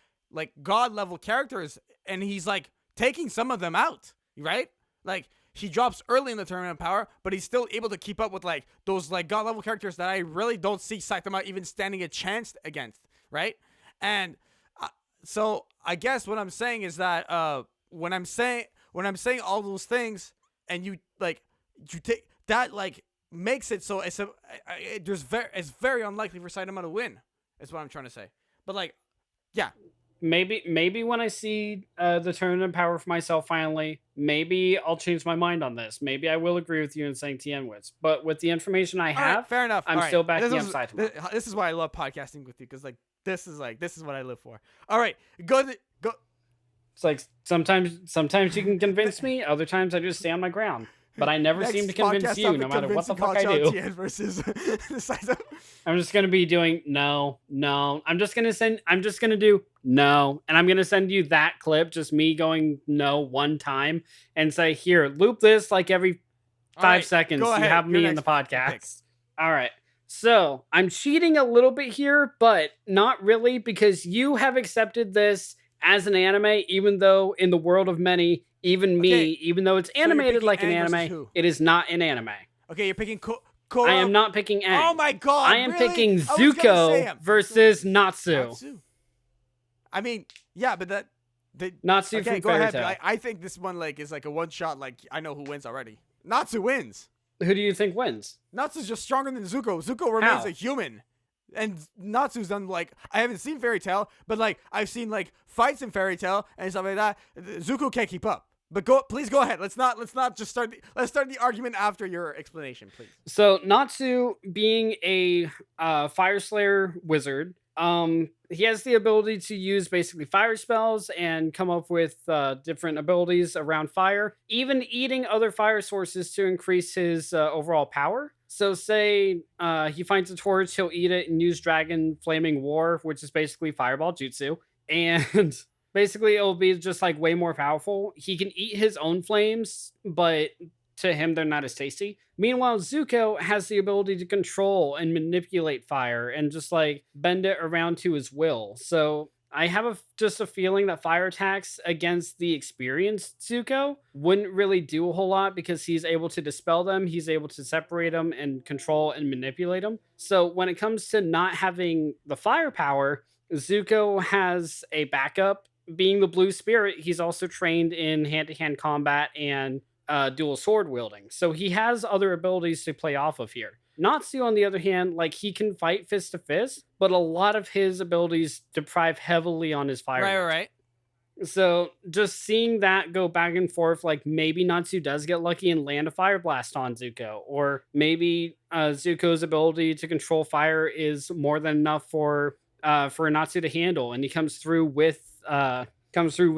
god level characters, and he's like taking some of them out, right? Like he drops early in the Tournament of Power, but he's still able to keep up with like those like god level characters that I really don't see Saitama even standing a chance against, right? And so I guess what I'm saying is that when I'm saying all those things, and you take that, like makes it so it's very unlikely for Saitama to win. Is what I'm trying to say. But like, yeah,
maybe when I see the Tournament of Power for myself finally, maybe I'll change my mind on this. Maybe I will agree with you in saying Tien wins. But with the information I have,
right, fair enough.
I'm still backing up Saitama.
This is why I love podcasting with you, because like this is what I live for. All right, go.
It's like sometimes you can convince me, other times I just stay on my ground. But I never seem to convince you, no matter what the fuck I do.
Tien versus
I'm just gonna be doing no. I'm just gonna do no, and I'm gonna send you that clip, just me going no one time, and say, here, loop this like every 5 seconds. You have me in the podcast. All right. So I'm cheating a little bit here, but not really, because you have accepted this as an anime, even though in the world of many, even me, even though it's animated like an anime, it is not an anime.
Okay, you're picking
I am not picking Aang.
Oh my god!
I am picking Zuko versus Natsu.
I mean, yeah, but
Natsu
okay,
from
go
Fairy
ahead.
Tail.
I think this one like is like a one shot. Like I know who wins already. Natsu wins.
Who do you think wins?
Natsu's just stronger than Zuko. Zuko remains a human. And Natsu's done like, I haven't seen Fairy Tail, but like I've seen like fights in Fairy Tail and stuff like that. Zuko can't keep up. But please go ahead. Let's not just start. Let's start the argument after your explanation, please.
So Natsu, being a Fire Slayer wizard, he has the ability to use basically fire spells and come up with different abilities around fire, even eating other fire sources to increase his overall power. So say he finds a torch, he'll eat it and use Dragon Flaming War, which is basically Fireball Jutsu. And basically it'll be just like way more powerful. He can eat his own flames, but to him they're not as tasty. Meanwhile, Zuko has the ability to control and manipulate fire and just like bend it around to his will. So I have just a feeling that fire attacks against the experienced Zuko wouldn't really do a whole lot because he's able to dispel them, he's able to separate them and control and manipulate them. So when it comes to not having the firepower, Zuko has a backup. Being the blue spirit, he's also trained in hand-to-hand combat and dual sword wielding. So he has other abilities to play off of here. Natsu, on the other hand, like he can fight fist to fist, but a lot of his abilities deprive heavily on his fire.
Right.
So just seeing that go back and forth, like maybe Natsu does get lucky and land a fire blast on Zuko, or maybe Zuko's ability to control fire is more than enough for Natsu to handle, and he comes through with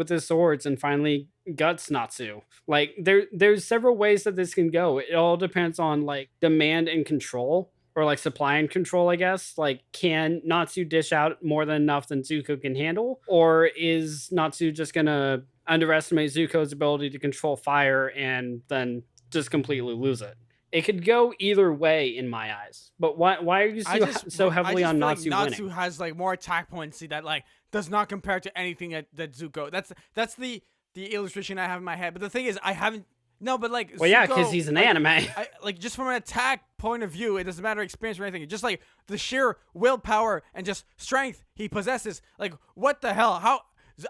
his swords and finally guts Natsu. Like there's several ways that this can go. It all depends on like demand and control, or like supply and control, I guess. Like, can Natsu dish out more than enough than Zuko can handle, or is Natsu just gonna underestimate Zuko's ability to control fire and then just completely lose it? It could go either way in my eyes. But why are you so heavily on Natsu winning?
Natsu has like more attack points that like does not compare to anything that Zuko. That's the illustration I have in my head. But the thing is, I haven't. No, but like.
Well, Zuko, yeah, because he's an anime.
Like just from an attack point of view, it doesn't matter experience or anything. It's just like the sheer willpower and just strength he possesses. Like what the hell? How?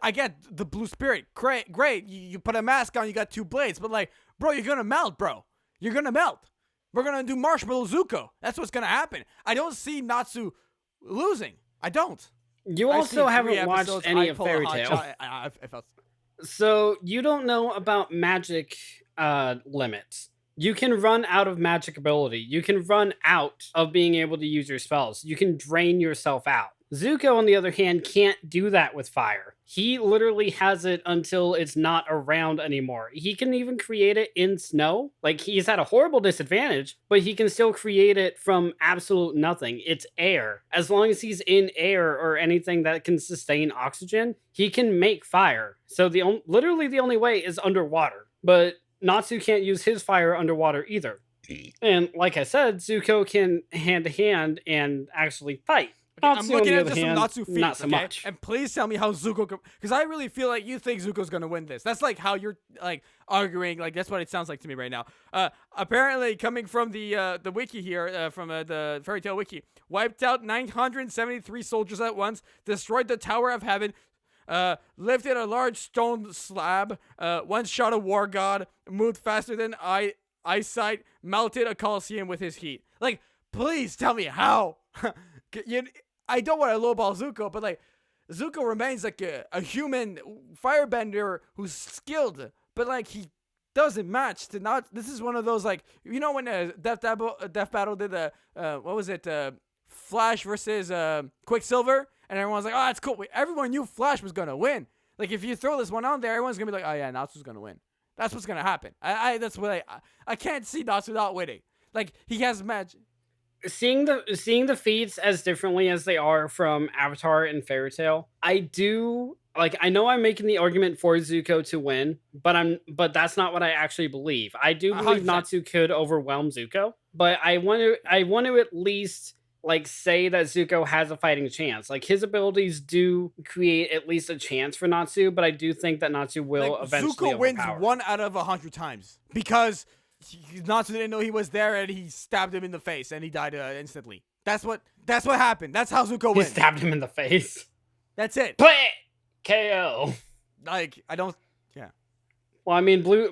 I get the blue spirit. Great. You put a mask on, you got 2 blades. But like, bro, you're gonna melt, bro. You're gonna melt. We're gonna do Marshmallow Zuko. That's what's gonna happen. I don't see Natsu losing. I don't.
You also haven't watched any of Fairy Tail. So you don't know about magic limits. You can run out of magic ability. You can run out of being able to use your spells. You can drain yourself out. Zuko, on the other hand, can't do that with fire. He literally has it until it's not around anymore. He can even create it in snow. Like, he's at a horrible disadvantage, but he can still create it from absolute nothing. It's air. As long as he's in air or anything that can sustain oxygen, he can make fire. So literally the only way is underwater. But Natsu can't use his fire underwater either. And like I said, Zuko can hand-to-hand and actually fight.
I'm looking at just some Natsu feats,
not so much.
And please tell me how Zuko, because I really feel like you think Zuko's gonna win this. That's like how you're like arguing. Like that's what it sounds like to me right now. Apparently coming from the wiki here, from the Fairy Tail wiki, wiped out 973 soldiers at once, destroyed the Tower of Heaven, lifted a large stone slab, once shot a war god, moved faster than eyesight, melted a Colosseum with his heat. Like, please tell me how. I don't want to lowball Zuko, but like Zuko remains like a human firebender who's skilled, but like he doesn't match to not. This is one of those like, you know, when Death Battle did what was it, Flash versus Quicksilver, and everyone's like, oh, that's cool. Everyone knew Flash was gonna win. Like if you throw this one on there, everyone's gonna be like, oh yeah, Natsu's gonna win. That's what's gonna happen. That's what I can't see Natsu not winning. Like he has magic.
Seeing the feats as differently as they are from Avatar and Fairy Tail, I do like. I know I'm making the argument for Zuko to win, but that's not what I actually believe. I do believe 100%. Natsu could overwhelm Zuko, but I want to at least like say that Zuko has a fighting chance. Like his abilities do create at least a chance for Natsu, but I do think that Natsu will eventually
Zuko wins
overpower.
1 out of 100 times because Natsu didn't know he was there, and he stabbed him in the face, and he died instantly. That's what happened. That's how Zuko wins.
He stabbed him in the face.
That's it.
KO.
Like I don't. Yeah.
Well, I mean, Blue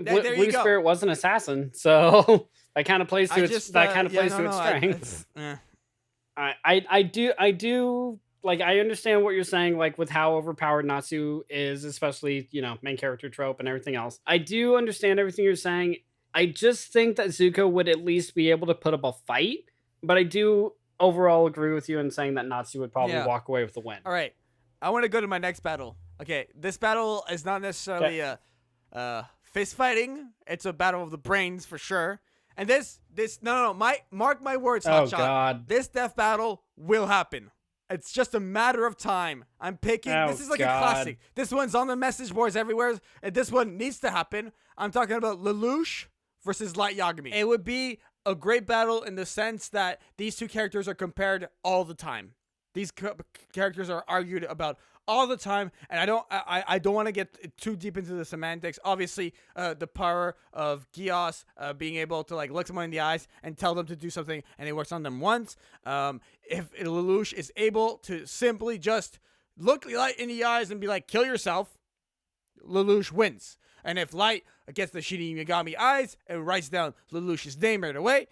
Spirit was an assassin, so that kind of plays to its strengths. I do. Like, I understand what you're saying, like, with how overpowered Natsu is, especially, you know, main character trope and everything else. I do understand everything you're saying. I just think that Zuko would at least be able to put up a fight, but I do overall agree with you in saying that Natsu would probably walk away with the win.
All right. I want to go to my next battle. Okay, this battle is not necessarily fist fighting. It's a battle of the brains for sure. And mark my words, Hotshot.
God.
This death battle will happen. It's just a matter of time. I'm picking. This is like a classic. This one's on the message boards everywhere, and this one needs to happen. I'm talking about Lelouch versus Light Yagami. It would be a great battle in the sense that these two characters are compared all the time. These characters are argued about all the time, and I don't want to get too deep into the semantics. Obviously, the power of Gios being able to like look someone in the eyes and tell them to do something, and it works on them once. If Lelouch is able to simply just look Light in the eyes and be like, kill yourself, Lelouch wins. And if Light gets the Shin Yagami eyes and writes down Lelouch's name right away,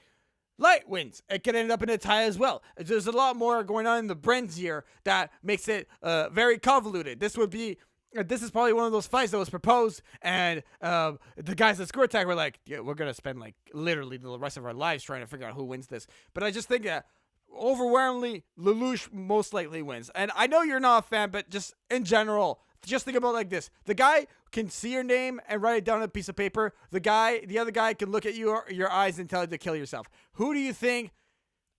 Light wins. It could end up in a tie as well. There's a lot more going on in the brains here that makes it very convoluted. This is probably one of those fights that was proposed, and the guys at Screw Attack were like, yeah, we're going to spend like literally the rest of our lives trying to figure out who wins this. But I just think that overwhelmingly, Lelouch most likely wins. And I know you're not a fan, but just in general, just think about it like this. The guy can see your name and write it down on a piece of paper. The other guy can look at your eyes and tell you to kill yourself. Who do you think,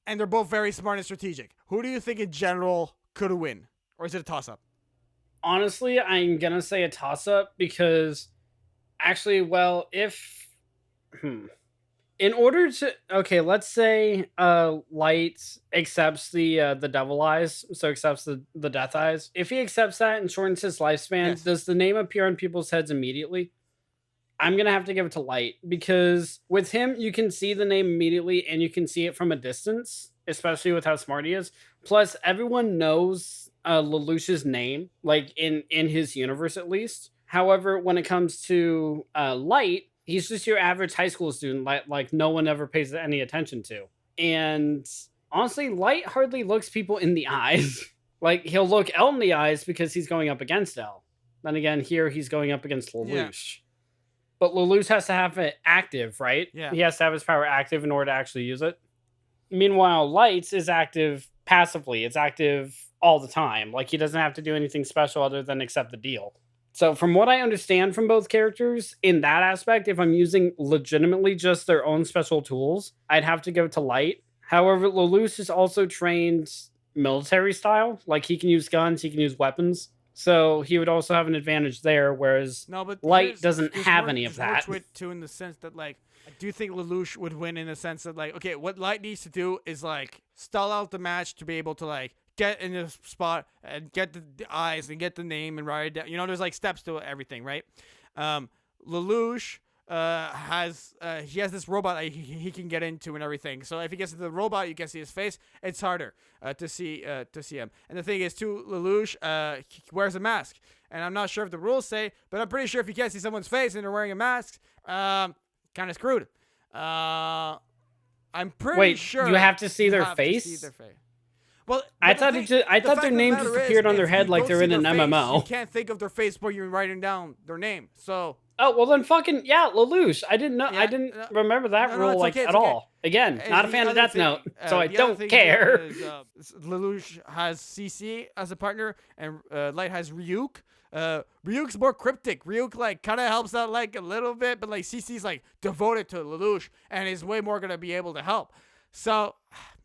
and they're both very smart and strategic, who do you think in general could win? Or is it a toss-up?
Honestly, I'm going to say a toss-up because actually, well, if... in order to... Okay, let's say Light accepts the devil eyes, so accepts the death eyes. If he accepts that and shortens his lifespan, yes, does the name appear on people's heads immediately? I'm going to have to give it to Light, because with him, you can see the name immediately, and you can see it from a distance, especially with how smart he is. Plus, everyone knows Lelouch's name, like in his universe at least. However, when it comes to Light, he's just your average high school student, like no one ever pays any attention to. And honestly, Light hardly looks people in the eyes. Like, he'll look L in the eyes because he's going up against L. Then again, here he's going up against Lelouch. Yeah. But Lelouch has to have it active, right?
Yeah.
He has to have his power active in order to actually use it. Meanwhile, Light's is active passively. It's active all the time. Like, he doesn't have to do anything special other than accept the deal. So from what I understand from both characters, in that aspect, if I'm using legitimately just their own special tools, I'd have to give it to Light. However, Lelouch is also trained military style. Like, he can use guns, he can use weapons. So he would also have an advantage there, whereas Light doesn't have any of that.
More to it, too, in the sense that, like, I do think Lelouch would win in the sense that, like, okay, what Light needs to do is, like, stall out the match to be able to, like, get in the spot and get the eyes and get the name and write it down. You know, there's, like, steps to everything, right? Lelouch has this robot that he can get into and everything. So if he gets into the robot, you can see his face. It's harder to see him. And the thing is, too, Lelouch he wears a mask, and I'm not sure if the rules say, but I'm pretty sure if you can't see someone's face and they're wearing a mask, kind of screwed. I'm pretty sure
you have to see their face.
Well,
I thought their name just appeared on their head like they're in an MMO.
You can't think of their face while you're writing down their name. So.
Oh, well then fucking, yeah, Lelouch. I didn't know. Yeah, I didn't remember that rule at all. Again, not a fan of Death Note, so I don't care.
Lelouch has CC as a partner, and Light has Ryuk. Ryuk's more cryptic. Ryuk, like, kind of helps out, like, a little bit, but, like, CC's, like, devoted to Lelouch and is way more going to be able to help. So,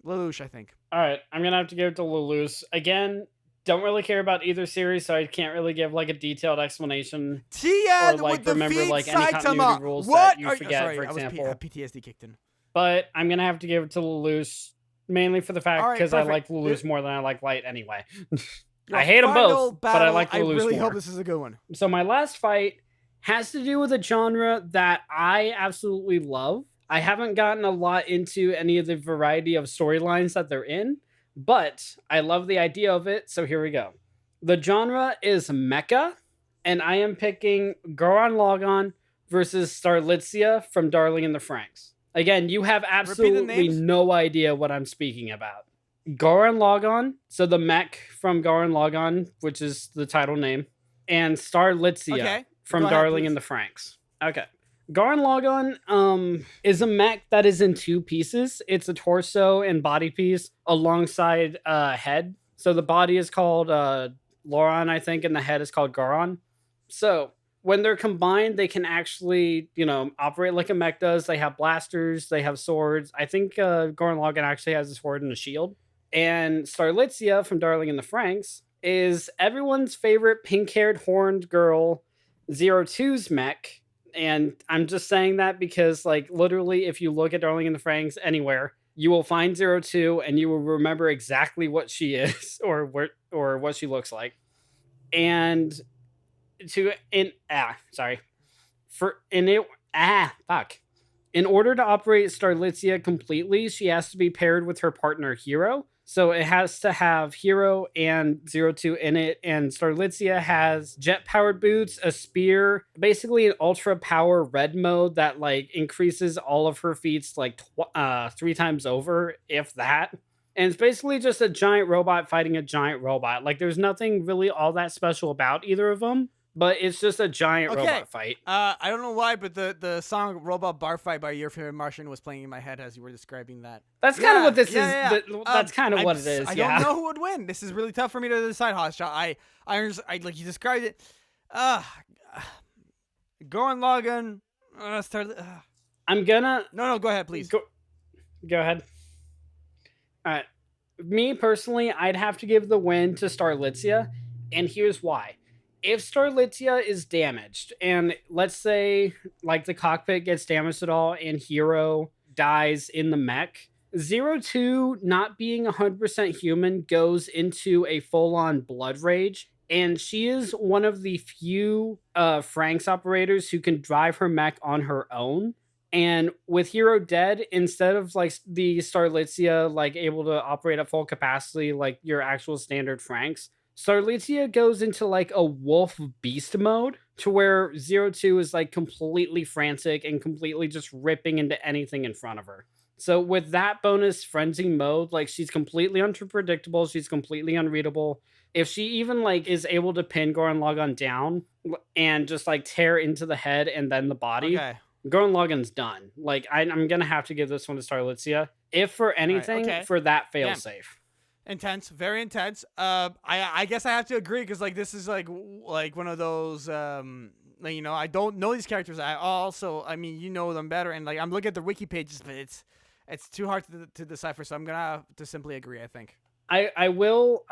Lelouch, I think.
All right, I'm going to have to give it to Lelouch. Again, don't really care about either series, so I can't really give, like, a detailed explanation.
Tien
or, like,
would
remember, like, any
Saitama.
continuity rules
What?
that you forget,
Sorry,
for example.
PTSD kicked in.
But I'm going to have to give it to Lelouch, mainly for the fact because I like Lelouch more than I like Light anyway. I hate them both, but I like Lelouch more. I
really hope this is a good one.
So my last fight has to do with a genre that I absolutely love. I haven't gotten a lot into any of the variety of storylines that they're in, but I love the idea of it, so here we go. The genre is mecha, and I am picking Goron Logon versus Starlitzia from Darling in the Franxx. Again, you have absolutely no idea what I'm speaking about. Goron Logon, so the mech from Goron Logon, which is the title name, and Starlitzia from Darling in the Franxx. Okay. Goron Logon is a mech that is in two pieces. It's a torso and body piece alongside head. So the body is called Loron, I think, and the head is called Goron. So when they're combined, they can actually, operate like a mech does. They have blasters, they have swords. I think Goron Logon actually has a sword and a shield. And Starlitzia from Darling in the Franxx is everyone's favorite pink-haired horned girl, 02's mech. And I'm just saying that because, like, literally, if you look at Darling in the Franxx anywhere, you will find 02 and you will remember exactly what she is or what she looks like. and to in sorry for in it fuck in order to operate Starlitzia completely, she has to be paired with her partner Hero. So it has to have Hero and Zero Two in it, and Starlitzia has jet powered boots, a spear, basically an ultra power red mode that like increases all of her feats like 3 times over, if that. And it's basically just a giant robot fighting a giant robot. Like there's nothing really all that special about either of them, but it's just a giant
Okay.
robot fight.
I don't know why, but the song "Robot Bar Fight" by Your Favorite Martian was playing in my head as you were describing that.
That's kind of what this
yeah.
is. That's kind of what it is.
I don't know who would win. This is really tough for me to decide, Hotshot. I like you described it. Goran Logan.
I'm gonna
No, go ahead, please.
Go ahead. All right. Me personally, I'd have to give the win to Starlitzia, and here's why. If Starlitzia is damaged, and let's say like the cockpit gets damaged at all and Hero dies in the mech, Zero Two not being 100% human goes into a full-on blood rage, and she is one of the few Franks operators who can drive her mech on her own. And with Hero dead, instead of like the Starlitzia like able to operate at full capacity like your actual standard Franks, Starlitzia goes into like a wolf beast mode to where Zero Two is like completely frantic and completely just ripping into anything in front of her. So with that bonus frenzy mode, like she's completely unpredictable, she's completely unreadable. If she even like is able to pin Gurren Lagann down and just like tear into the head and then the body,
Okay.
Gurren Lagann's done. Like I'm gonna have to give this one to Starlitzia, if for anything,
okay.
for that failsafe.
Intense, very intense. I guess I have to agree because like this is like one of those like, you know, I don't know these characters. I mean, you know them better, and like I'm looking at the wiki pages, but it's too hard to decipher. So I'm gonna have to simply agree, I think.
I will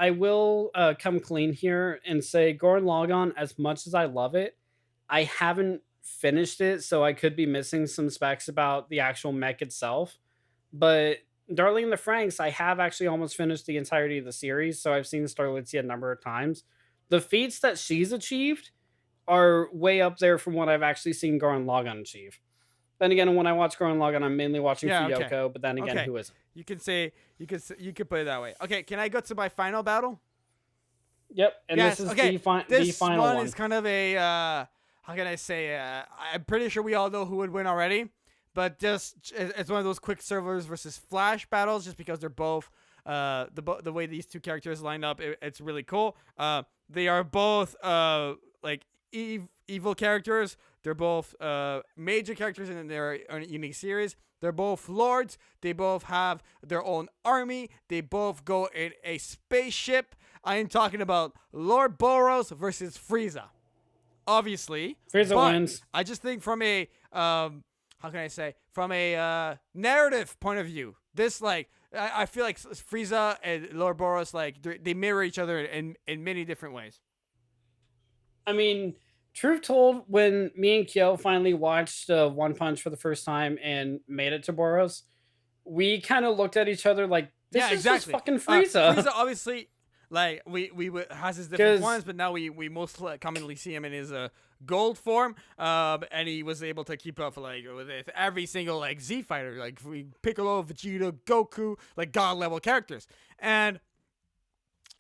come clean here and say Gurren Lagann, as much as I love it, I haven't finished it, so I could be missing some specs about the actual mech itself. But Darling in the Franxx, I have actually almost finished the entirety of the series, so I've seen Starlitzia a number of times. The feats that she's achieved are way up there from what I've actually seen Gurren Lagann achieve. Then again, when I watch Gurren Lagann, I'm mainly watching Fuyoko,
okay.
but then again, who isn't?
You could put it that way. Okay, can I go to my final battle?
Yep, and
yes,
this is
okay.
the final
this
one.
Is kind of a how can I say? I'm pretty sure we all know who would win already, but just it's one of those quick servers versus Flash battles, just because they're both the way these two characters line up, it's really cool. They are both like evil characters. They're both major characters in their unique series. They're both lords. They both have their own army. They both go in a spaceship. I am talking about Lord Boros versus Frieza. Obviously,
Frieza wins.
I just think from a how can I say, from a narrative point of view, this like I feel like Frieza and Lord Boros, like they mirror each other in many different ways.
I mean, truth told, when me and Kyo finally watched One Punch for the first time and made it to Boros, we kind of looked at each other like, this is just fucking Frieza.
Frieza obviously, like, we has his different ones, but now we most commonly see him in his gold form, and he was able to keep up like with every single like Z fighter, like Piccolo, Vegeta, Goku, like god level characters, and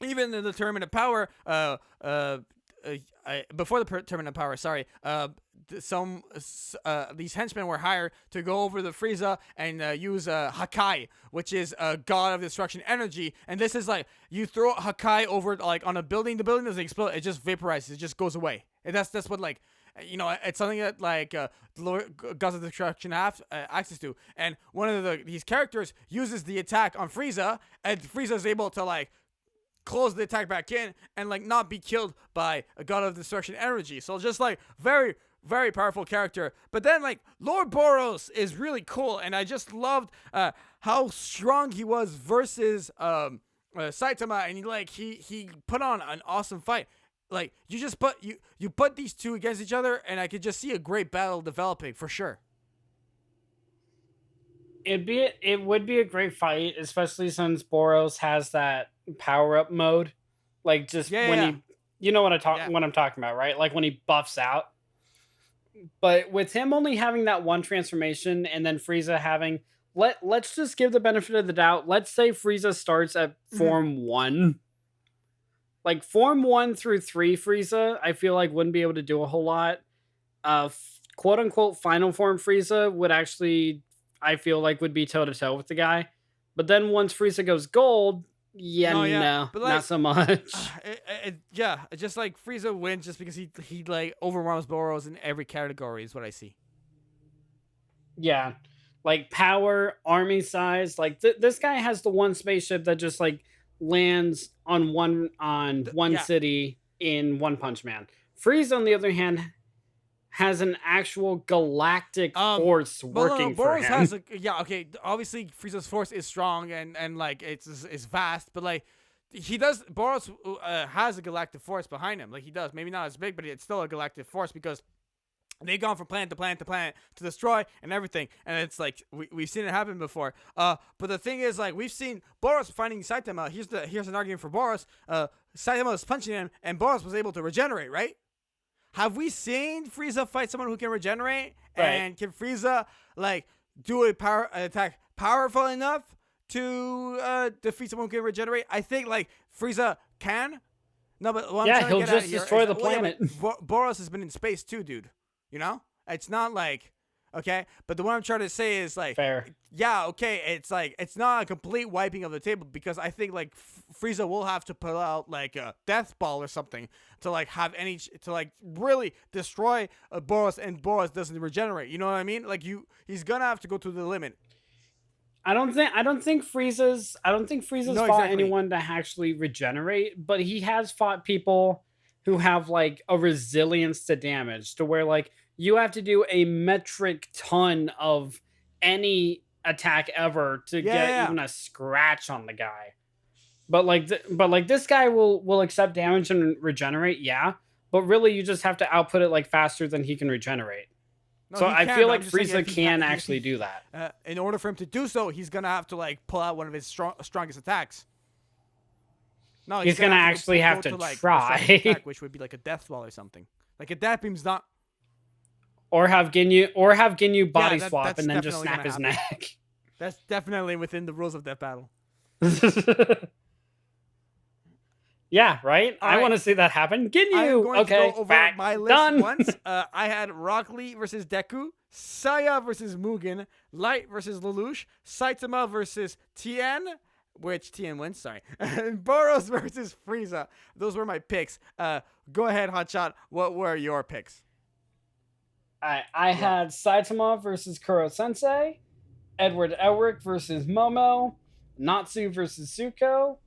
even in the Tournament of Power, before the Tournament of Power, sorry, these henchmen were hired to go over the Frieza and use Hakai, which is a god of destruction energy. And this is like, you throw Hakai over like on a building, the building doesn't explode, it just vaporizes, it just goes away. And that's what, like, you know, it's something that like gods of destruction have access to. And one of these characters uses the attack on Frieza, and Frieza is able to like close the attack back in and like not be killed by a god of destruction energy. So just like very, very powerful character. But then like Lord Boros is really cool, and I just loved how strong he was versus Saitama, and he put on an awesome fight. Like you put these two against each other, and I could just see a great battle developing for sure.
It would be a great fight, especially since Boros has that power up mode, like just when he You know what
Yeah.
what I'm talking about, right? Like when he buffs out. But with him only having that one transformation and then Frieza having let's just give the benefit of the doubt. Let's say Frieza starts at form 1. Like form 1 through 3 Frieza, I feel like wouldn't be able to do a whole lot. Quote unquote final form Frieza would actually, I feel like, would be toe to toe with the guy. But then once Frieza goes gold, no,
but like,
not so much.
It's just like Frieza wins just because he like overwhelms Boros in every category is what I see.
Yeah, like power, army size. Like this guy has the one spaceship that just like lands on one city in One Punch Man. Frieza, on the other hand, has an actual galactic force working for him.
Has obviously Frieza's force is strong and like it's vast, but like Boros has a galactic force behind him. Like he does, maybe not as big, but it's still a galactic force because they've gone from planet to planet to planet to destroy and everything, and it's like we've seen it happen before. But the thing is, like, we've seen Boros fighting Saitama. Here's an argument for Boros. Saitama was punching him, and Boros was able to regenerate, right? Have we seen Frieza fight someone who can regenerate?
Right.
And can Frieza like do an attack powerful enough to defeat someone who can regenerate? I think like Frieza can. No, but what I'm trying to
he'll
get
just
at here
destroy
is,
the planet.
Boros has been in space too, dude. You know, it's not like okay. But the one I'm trying to say is like
fair.
Yeah, okay. It's like it's not a complete wiping of the table because I think like Frieza will have to pull out like a death ball or something to like have to like really destroy Boros, and Boros doesn't regenerate. You know what I mean? Like he's gonna have to go to the limit.
I don't think Frieza's fought anyone to actually regenerate, but he has fought people who have like a resilience to damage to where like you have to do a metric ton of any attack ever to get even a scratch on the guy. But like this guy will accept damage and regenerate, but really you just have to output it like faster than he can regenerate. No, so I feel like Frieza can actually do that.
In order for him to do so, he's gonna have to like pull out one of his strongest attacks. No,
he's gonna actually have to try,
attack, which would be like a death ball or something. Like a death beam's not.
Or have Ginyu body swap and then just snap his neck.
That's definitely within the rules of Death Battle.
Yeah, right? I want to see that happen. Ginyu! Okay,
to go over my list
done.
Once. I had Rock Lee versus Deku, Saya versus Mugen, Light versus Lelouch, Saitama versus Tien, which Tien wins, sorry, and Boros versus Frieza. Those were my picks. Go ahead, Hotshot. What were your picks?
I had Saitama versus Korosensei, Edward Elric versus Momo, Natsu versus Zuko,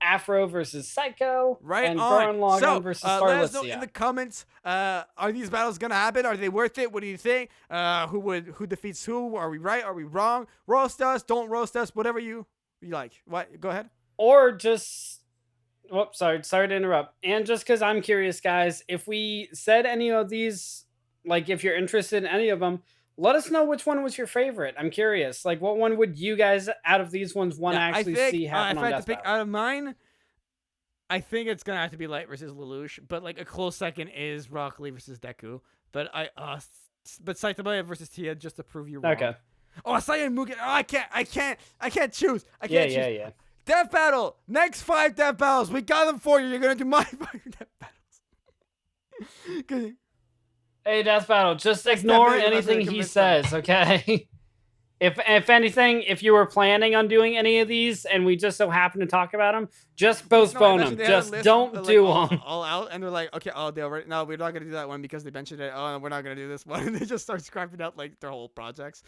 Afro versus Psycho, and Gurren Lagann versus Starlitzia.
Let us know in the comments, are these battles gonna happen? Are they worth it? What do you think? Who defeats who? Are we right? Are we wrong? Roast us, don't roast us, whatever you like. What? Go ahead.
Or just whoops, sorry to interrupt. And just because I'm curious, guys, if we said any of these, like if you're interested in any of them, let us know which one was your favorite. I'm curious. Like, what one would you guys out of these ones want to actually see happen on Death Battle? If I had to pick out
of mine, I think it's gonna have to be Light versus Lelouch. But like a close second is Rock Lee versus Deku. But but Saitama versus Tien just to prove you wrong.
Okay.
Oh, Saya and Mugen. Oh, I can't choose. I can't choose.
Yeah.
Death Battle. Next 5 Death Battles. We got them for you. You're gonna do my 5 Death Battles.
Hey, Death Battle, just ignore anything he says, okay? If anything, if you were planning on doing any of these and we just so happen to talk about them, just postpone them. Just don't do them.
All out, and they're like, okay, they already. No, we're not gonna do that one because they mentioned it. Oh, we're not gonna do this one. And they just start scrapping out like their whole projects.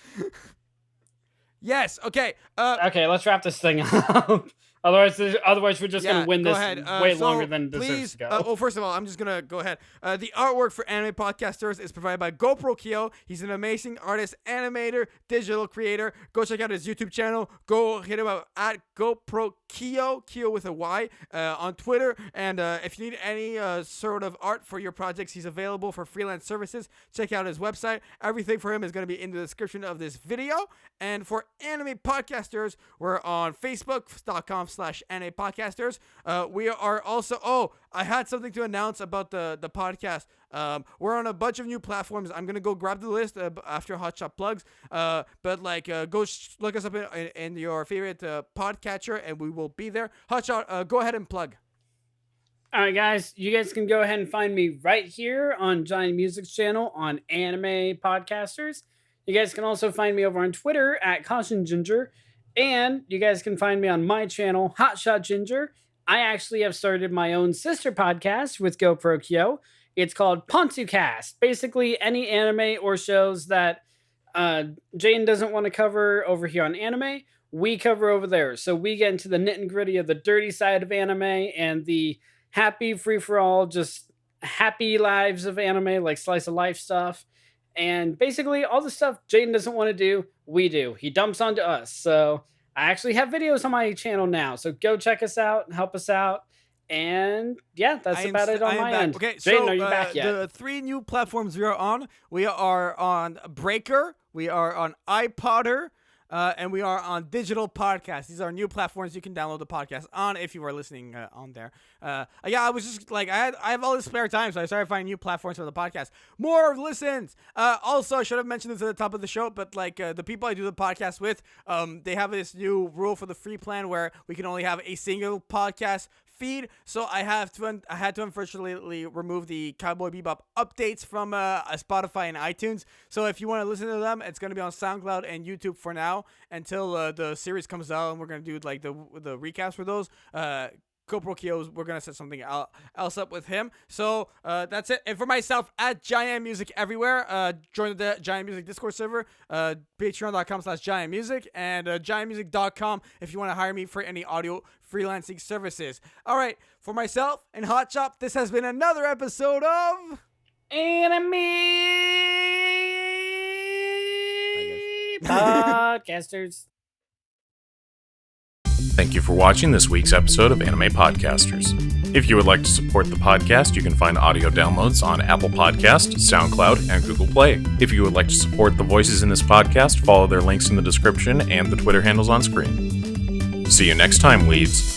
Yes. Okay.
Okay, let's wrap this thing up. Otherwise, we're just gonna win this way longer than this deserves to go.
Well, first of all, I'm just gonna go ahead. The artwork for Anime Podcasters is provided by GoProkyo. He's an amazing artist, animator, digital creator. Go check out his YouTube channel. Go hit him up at GoProkyo, Kyo with a Y, on Twitter. And if you need any sort of art for your projects, he's available for freelance services. Check out his website. Everything for him is gonna be in the description of this video. And for Anime Podcasters, we're on Facebook.com/. patreon.com/NAPodcasters. We are also, I had something to announce about the podcast. We're on a bunch of new platforms. I'm gonna go grab the list after Hotshot plugs. But go look us up in your favorite podcatcher, and we will be there. Hotshot, go ahead and plug.
All right, guys, you guys can go ahead and find me right here on JaianMusic's channel on Anime Podcasters. You guys can also find me over on Twitter at Caution Ginger, and you guys can find me on my channel, Hotshot Ginger. I actually have started my own sister podcast with GoProkyo. It's called PontuCast. Basically, any anime or shows that Jane doesn't want to cover over here on anime, we cover over there. So we get into the nit and gritty of the dirty side of anime and the happy free-for-all, just happy lives of anime, like slice of life stuff. And basically all the stuff Jaden doesn't want to do, we do. He dumps onto us. So I actually have videos on my channel now. So go check us out and help us out. And yeah, that's about it on my end.
Okay,
Jaden, are you back yet?
The 3 new platforms we are on Breaker, we are on iPodder, and we are on Digital Podcast. These are new platforms you can download the podcast on if you are listening on there. I was just I have all this spare time, so I started finding new platforms for the podcast. More listens. Also, I should have mentioned this at the top of the show, but the people I do the podcast with, they have this new rule for the free plan where we can only have a single podcast feed, so I had to unfortunately remove the Cowboy Bebop updates from Spotify and iTunes. So if you want to listen to them, it's going to be on SoundCloud and YouTube for now until the series comes out, and we're going to do the recaps for those. GoProkyo, we're going to set something else up with him. So that's it. And for myself, at JaianMusic everywhere, join the JaianMusic Discord server, patreon.com/JaianMusic, and JaianMusic.com if you want to hire me for any audio freelancing services. All right, for myself and Hotshot, this has been another episode of
Anime Podcasters.
Thank you for watching this week's episode of Anime Podcasters. If you would like to support the podcast, you can find audio downloads on Apple Podcasts, SoundCloud, and Google Play. If you would like to support the voices in this podcast, follow their links in the description and the Twitter handles on screen. See you next time, leads.